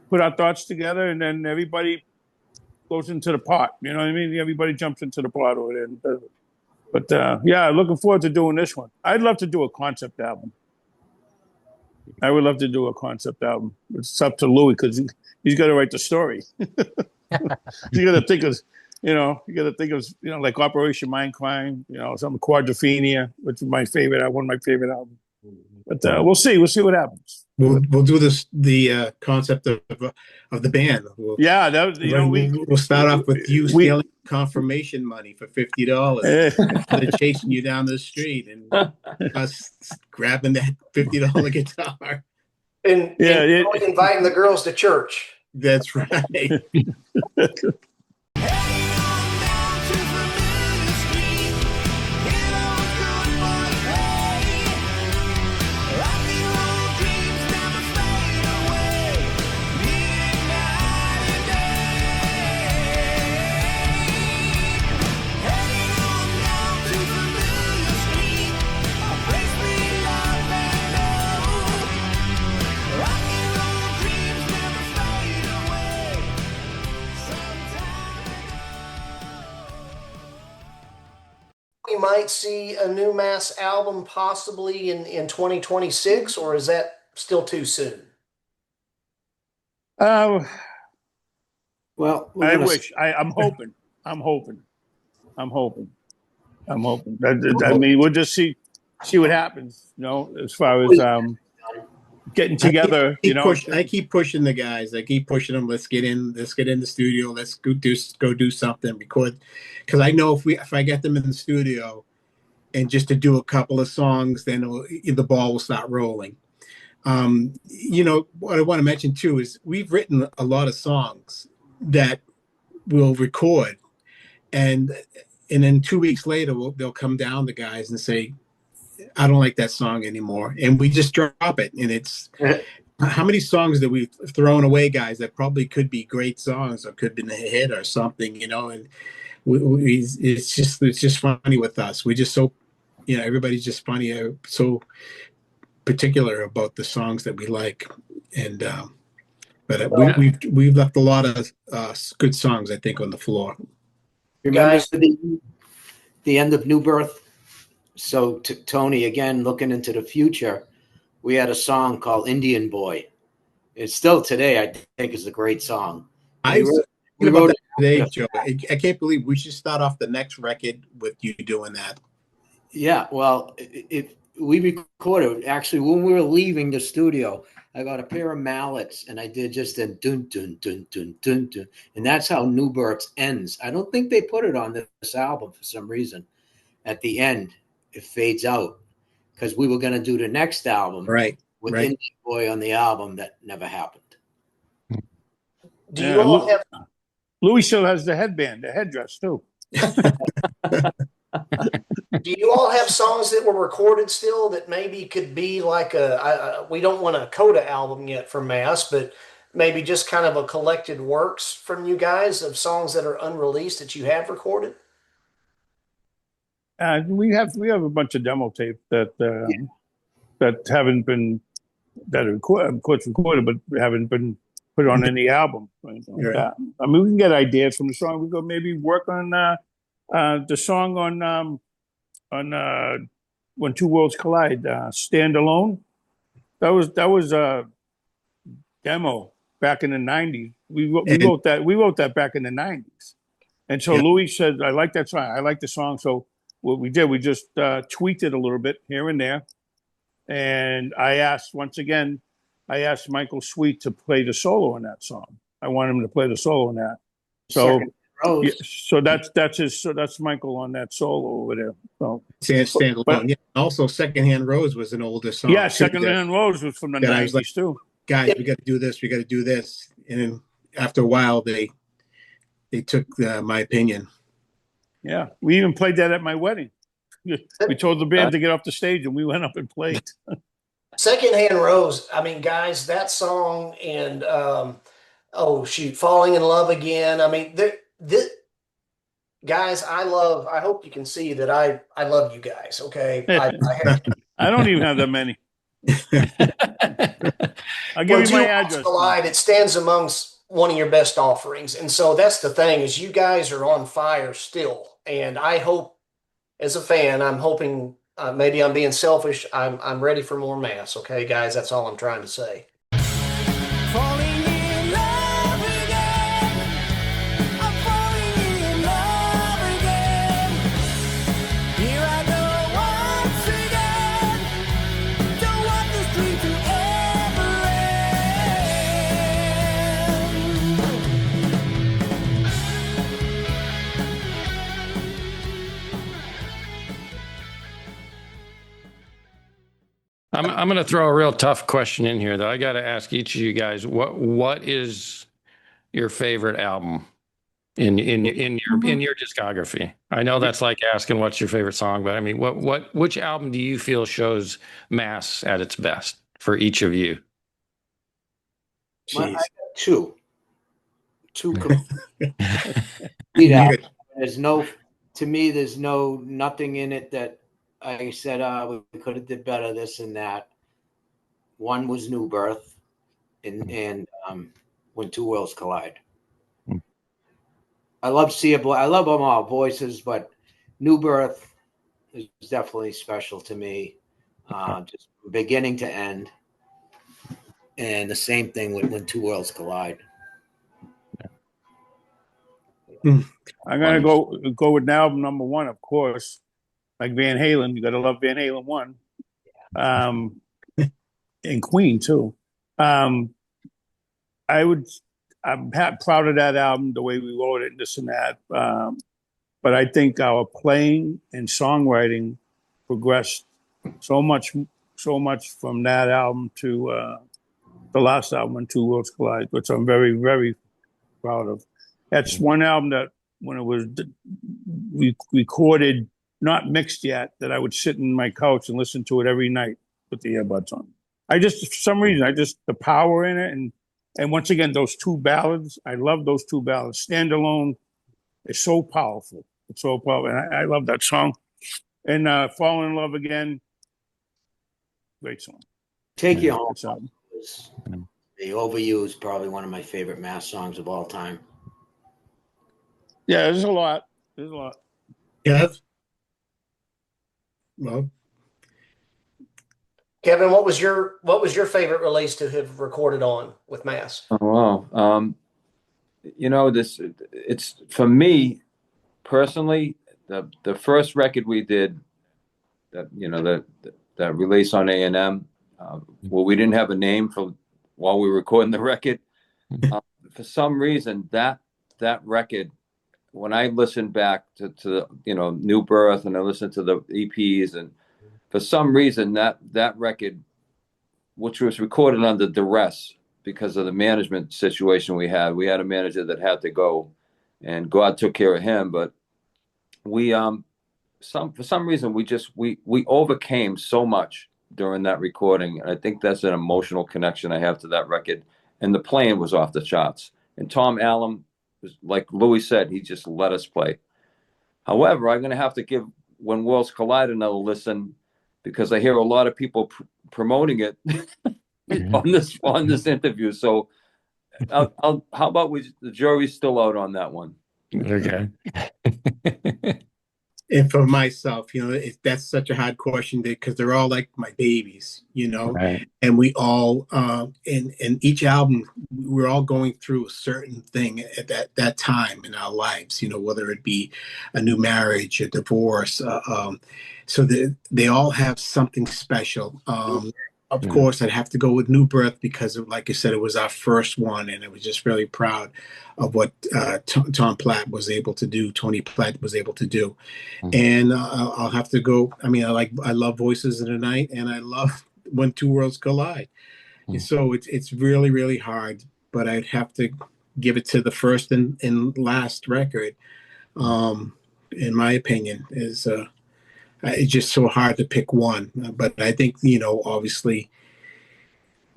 put our thoughts together, and then everybody goes into the pot. You know what I mean? Everybody jumps into the pot over there. But yeah, looking forward to doing this one. I'd love to do a concept album. I would love to do a concept album. It's up to Louis because he's got to write the story. You got to think of. You got to think of, like Operation Mindcrime, some Quadrophenia, which is one of my favorite albums. But we'll see what happens. We'll do the concept of the band. We'll start off with you stealing confirmation money for $50. They're chasing you down the street and us grabbing that $50 guitar. And inviting the girls to church. That's right. We might see a new Mass album possibly in 2026, or is that still too soon? Well, I wish. I'm hoping. I mean, we'll just see what happens. As far as getting together. I keep pushing the guys. I keep pushing them. Let's get in the studio. Let's go do something. Record, because I know if I get them in the studio, and just to do a couple of songs, then the ball will start rolling. What I want to mention too is we've written a lot of songs that we'll record, and then 2 weeks later they'll come down, the guys, and say, I don't like that song anymore, and we just drop it. And it's how many songs that we've thrown away, guys, that probably could be great songs or could have been a hit or something, and it's just funny with us. We just so everybody's just funny, so particular about the songs that we like, and we've left a lot of good songs, I think, on the floor. Remember the end of New Birth? So Tony, again, looking into the future, we had a song called Indian Boy. It's still today, I think, is a great song. We wrote it today, Joe. I can't believe we should start off the next record with you doing that. Yeah, well, we recorded, actually, when we were leaving the studio, I got a pair of mallets and I did just a dun dun dun dun dun dun, and that's how New Birth ends. I don't think they put it on this album for some reason. At the end, it fades out because we were going to do the next album with Indian Boy on the album. That never happened. Do you all have? Louis still has the headdress too. Do you all have songs that were recorded still that maybe could be like we don't want a coda album yet for Mass, but maybe just kind of a collected works from you guys of songs that are unreleased that you have recorded? We have a bunch of demo tape that haven't been of course recorded, but haven't been put on any album. Right? I mean, we can get ideas from the song. We go maybe work on the song on When Two Worlds Collide, Stand Alone. That was a demo back in the 90s. We wrote that back in the 90s. And so Louis said, I like that song. I like the song. So what we did, we just tweaked it a little bit here and there. And I asked Michael Sweet to play the solo on that song. I want him to play the solo on that. So Rose. Yeah, so that's Michael on that solo over there. So Standalone. but Yeah. Also, Secondhand Rose was an older song. yeah, too, Second that, Hand Rose was from the that I was 90s like, too. guys, we got to do this. We got to do this. And then after a while, they took my opinion. Yeah, we even played that at my wedding. We told the band to get off the stage, and we went up and played. Secondhand Rose. I mean, guys, that song and oh shoot, Falling in Love Again. I mean, this guys, I hope you can see that I love you guys. Okay, I don't even have that many. I'll give when you two my worlds address. collide, it stands amongst one of your best offerings, and so that's the thing is you guys are on fire still, and I hope as a fan, I'm hoping maybe I'm being selfish. I'm ready for more Mass. Okay, guys, that's all I'm trying to say. Falling in love again. I'm falling in love again. Here I go once again. Don't want this dream to ever I'm going to throw a real tough question in here, though. I got to ask each of you guys what is your favorite album in your discography? I know that's like asking what's your favorite song, but I mean, which album do you feel shows Mass at its best for each of you? I Jeez. got two. Complete albums. There's no, to me, there's nothing in it that I said, we could have did better, this and that. One was New Birth and When Two Worlds Collide. I love I love them all, Voices, but New Birth is definitely special to me, just from beginning to end. And the same thing with When Two Worlds Collide. I'm gonna go with album number one, of course. Like Van Halen, you got to love Van Halen 1, and Queen too. I'm proud of that album, the way we wrote it, and this and that. But I think our playing and songwriting progressed so much from that album to the last album, When Two Worlds Collide, which I'm very, very proud of. That's one album that when it was recorded, not mixed yet, that I would sit in my couch and listen to it every night with the earbuds on. For some reason, the power in it, and once again, those two ballads, I love those two ballads. Standalone is so powerful. It's so powerful, and I love that song. And Fall in Love Again, great song. Take You Home. Good song. The Overused, probably one of my favorite Mass songs of all time. Yeah, there's a lot. Kev? Well, Kevin, what was your favorite release to have recorded on with Mass? Oh, wow. It's for me personally, the first record we did that release on A&M, well, we didn't have a name while we were recording the record. For some reason, that record, when I listened back to New Birth, and I listened to the EPs, and for some reason that record, which was recorded under duress because of the management situation we had a manager that had to go, and God took care of him. But we for some reason we overcame so much during that recording, and I think that's an emotional connection I have to that record. And the playing was off the charts. And Tom Allen, like Louis said, he just let us play. However, I'm going to have to give When Worlds Collide another listen, because I hear a lot of people promoting it on this interview. So how about the jury's still out on that one? Okay. and for myself, that's such a hard question because they're all like my babies, Right. and we all, in each album, we're all going through a certain thing at that time in our lives, whether it be a new marriage, a divorce, so they all have something special. Of Yeah. course, I'd have to go with New Birth because, like I said, it was our first one, and I was just really proud of what Tom Platt was able to do. Tony Platt was able to do, and I'll have to go. I mean, I love Voices of the Night, and I love When Two Worlds Collide. And so it's really really hard, but I'd have to give it to the first and last record. In my opinion, is it's just so hard to pick one. But I think, obviously,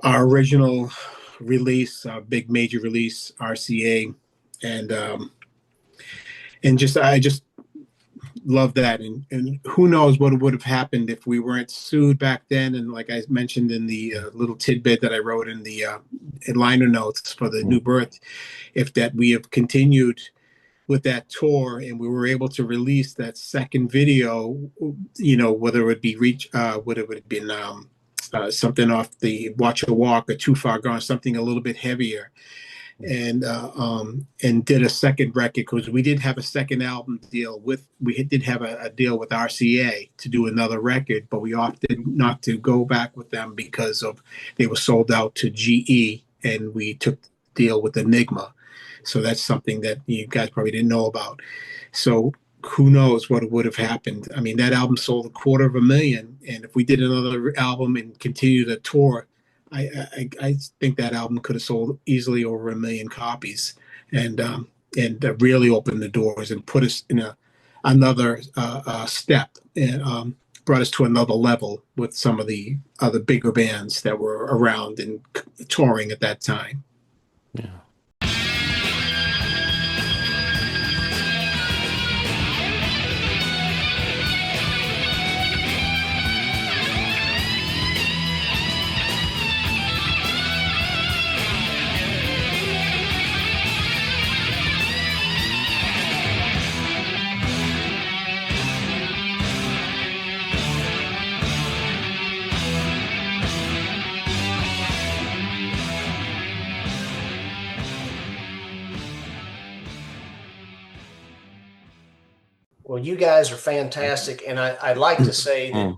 our original release, our big major release, RCA, and I just love that. And who knows what would have happened if we weren't sued back then. And like I mentioned in the little tidbit that I wrote in the liner notes for the New Birth, if that we have continued with that tour and we were able to release that second video, whether it would be whether it would have been something off the Watch Your Walk or Too Far Gone, something a little bit heavier, and did a second record, because we did have a second album deal did have a deal with RCA to do another record, but we opted not to go back with them because they were sold out to GE, and we took the deal with Enigma. So that's something that you guys probably didn't know about. So who knows what would have happened. I mean, that album sold 250,000, and if we did another album and continued the tour, I think that album could have sold easily over 1 million copies, and really opened the doors and put us in another step, and brought us to another level with some of the other bigger bands that were around and touring at that time. Yeah. Well, you guys are fantastic, and I'd like to say that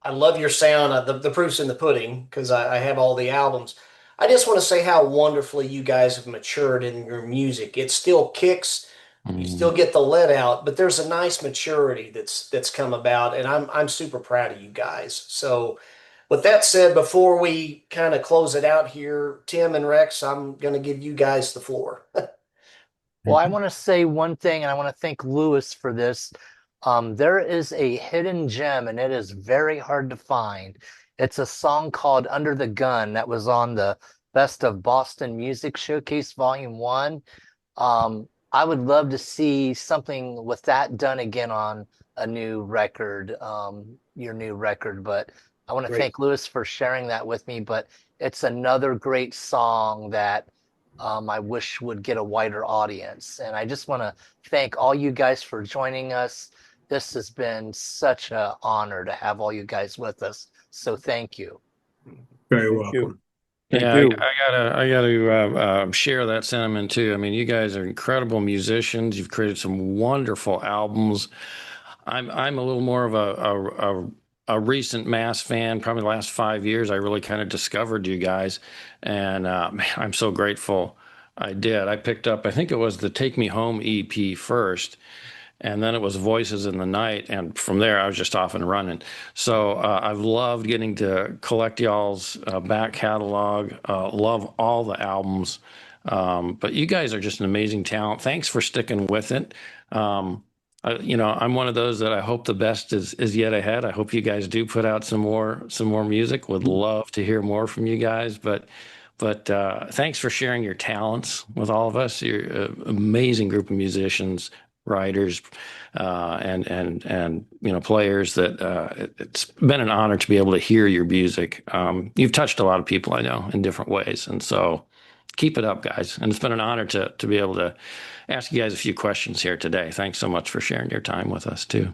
I love your sound. The proof's in the pudding, because I have all the albums. I just want to say how wonderfully you guys have matured in your music. It still kicks, you still get the let out, but there's a nice maturity that's come about, and I'm super proud of you guys. So, with that said, before we kind of close it out here, Tim and Rex, I'm going to give you guys the floor. Well, I want to say one thing, and I want to thank Lewis for this. There is a hidden gem, and it is very hard to find. It's a song called Under the Gun that was on the Best of Boston Music Showcase Volume 1. I would love to see something with that done again on a new record, your new record. But I want to thank Lewis for sharing that with me. But it's another great song that I wish would get a wider audience. And I just want to thank all you guys for joining us. This has been such an honor to have all you guys with us. So thank you. Very welcome. Yeah, I gotta share that sentiment too. I mean, you guys are incredible musicians. You've created some wonderful albums. I'm a little more of a recent Mass fan. Probably the last 5 years, I really kind of discovered you guys, and man, I'm so grateful I did. I picked up, I think it was the Take Me Home EP first, and then it was Voices in the Night, and from there I was just off and running. So I've loved getting to collect y'all's back catalog. Love all the albums. But you guys are just an amazing talent. Thanks for sticking with it. I'm one of those that I hope the best is yet ahead. I hope you guys do put out some more music. Would love to hear more from you guys. But thanks for sharing your talents with all of us. You're an amazing group of musicians, writers, and players. That it's been an honor to be able to hear your music. You've touched a lot of people, I know, in different ways, and so keep it up, guys. And it's been an honor to be able to ask you guys a few questions here today. Thanks so much for sharing your time with us too.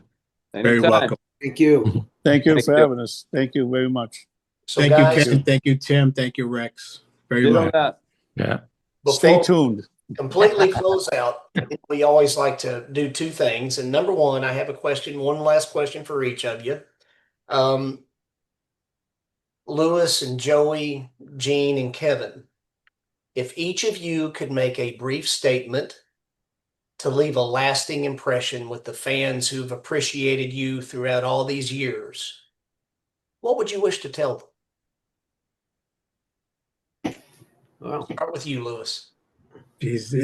Very welcome. Thank you. Thank you for having us. Thank you very much. So Thank guys, you, Ken. Thank you, Tim. Thank you, Rex. Very Did on much. that. Yeah. Stay tuned. completely close out, we always like to do two things. And number one, I have one last question for each of you. Lewis and Joey, Gene and Kevin, if each of you could make a brief statement to leave a lasting impression with the fans who've appreciated you throughout all these years, what would you wish to tell them? Well, Start with you, Lewis. Geez,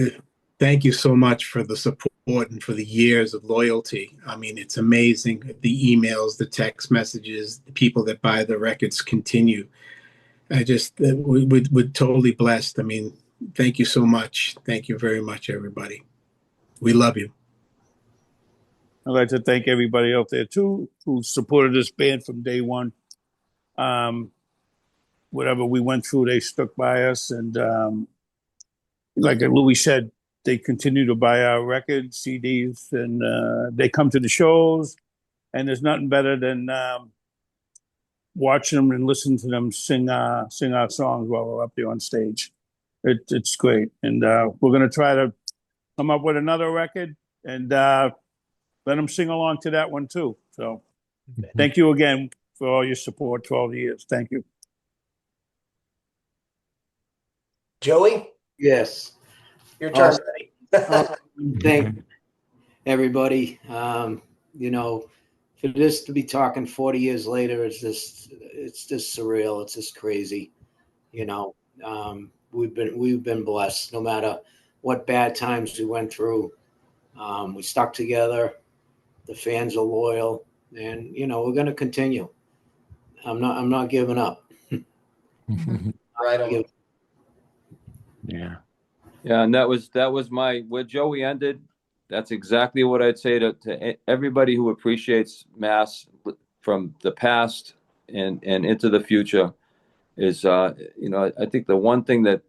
thank you so much for the support and for the years of loyalty. I mean, it's amazing. The emails, the text messages, the people that buy the records continue. We're totally blessed. I mean, thank you so much. Thank you very much, everybody. We love you. I'd like to thank everybody out there too who supported this band from day one. Whatever we went through, they stuck by us, and like Louis said, they continue to buy our records, CDs, and they come to the shows. And there's nothing better than watching them and listening to them sing our songs while we're up there on stage. It's great, and we're going to try to come up with another record and let them sing along to that one too. So, thank you again for all your support for all the years. Thank you. Joey, yes. your turn, Awesome. buddy. Thank everybody. You know, for this to be talking 40 years later, it's just surreal. It's just crazy. You know, we've been blessed. No matter what bad times we went through, we stuck together. The fans are loyal, and you know we're going to continue. I'm not giving up. Right on. Yeah. Yeah, and that was where Joey ended. That's exactly what I'd say to everybody who appreciates Mass from the past and into the future is you know, I think the one thing that,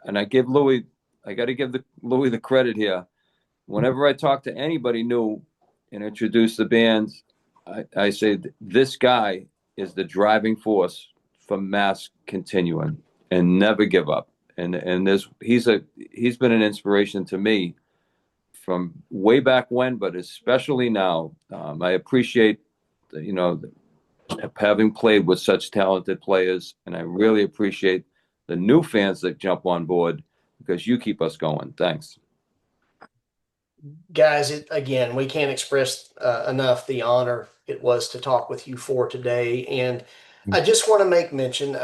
and I got to give Louis the credit here. Whenever I talk to anybody new and introduce the band, I say this guy is the driving force for Mass continuing and never give up. And he's been an inspiration to me from way back when, but especially now. I appreciate, you know, having played with such talented players, and I really appreciate the new fans that jump on board because you keep us going. Thanks. Guys, again, we can't express enough the honor it was to talk with you for today. And I just want to make mention,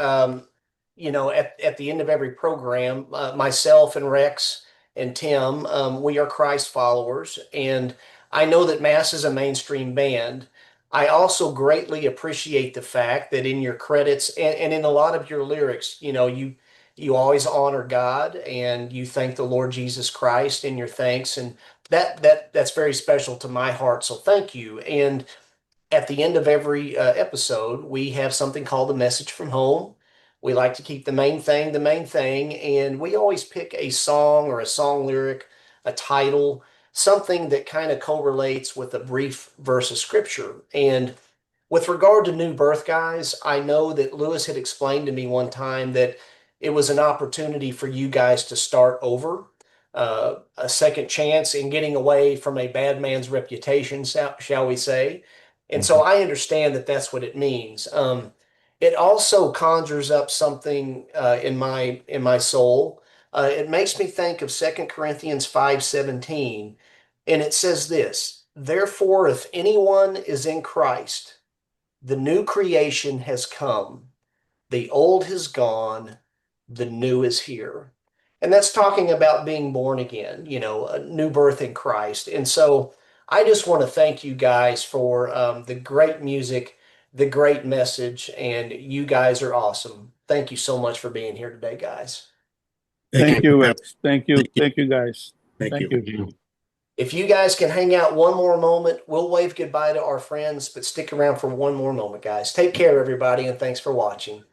you know, at the end of every program, myself and Rex and Tim, we are Christ followers. And I know that Mass is a mainstream band. I also greatly appreciate the fact that in your credits and in a lot of your lyrics, you know, you always honor God and you thank the Lord Jesus Christ in your thanks. And that's very special to my heart. So thank you. And at the end of every episode, we have something called the message from home. We like to keep the main thing, and we always pick a song or a song lyric, a title, something that kind of correlates with a brief verse of scripture. And with regard to new birth, guys, I know that Lewis had explained to me one time that it was an opportunity for you guys to start over, a second chance in getting away from a bad man's reputation, shall we say. And so I understand that that's what it means. It also conjures up something in my soul. It makes me think of 2 Corinthians 5:17, and it says this: "Therefore, if anyone is in Christ, the new creation has come. The old has gone, the new is here." And that's talking about being born again, you know, a new birth in Christ. And so I just want to thank you guys for the great music, the great message, and you guys are awesome. Thank you so much for being here today, guys. Thank you, Rex. Thank you. Thank you, guys. Thank you. If you guys can hang out one more moment, we'll wave goodbye to our friends, but stick around for one more moment, guys. Take care, everybody, and thanks for watching.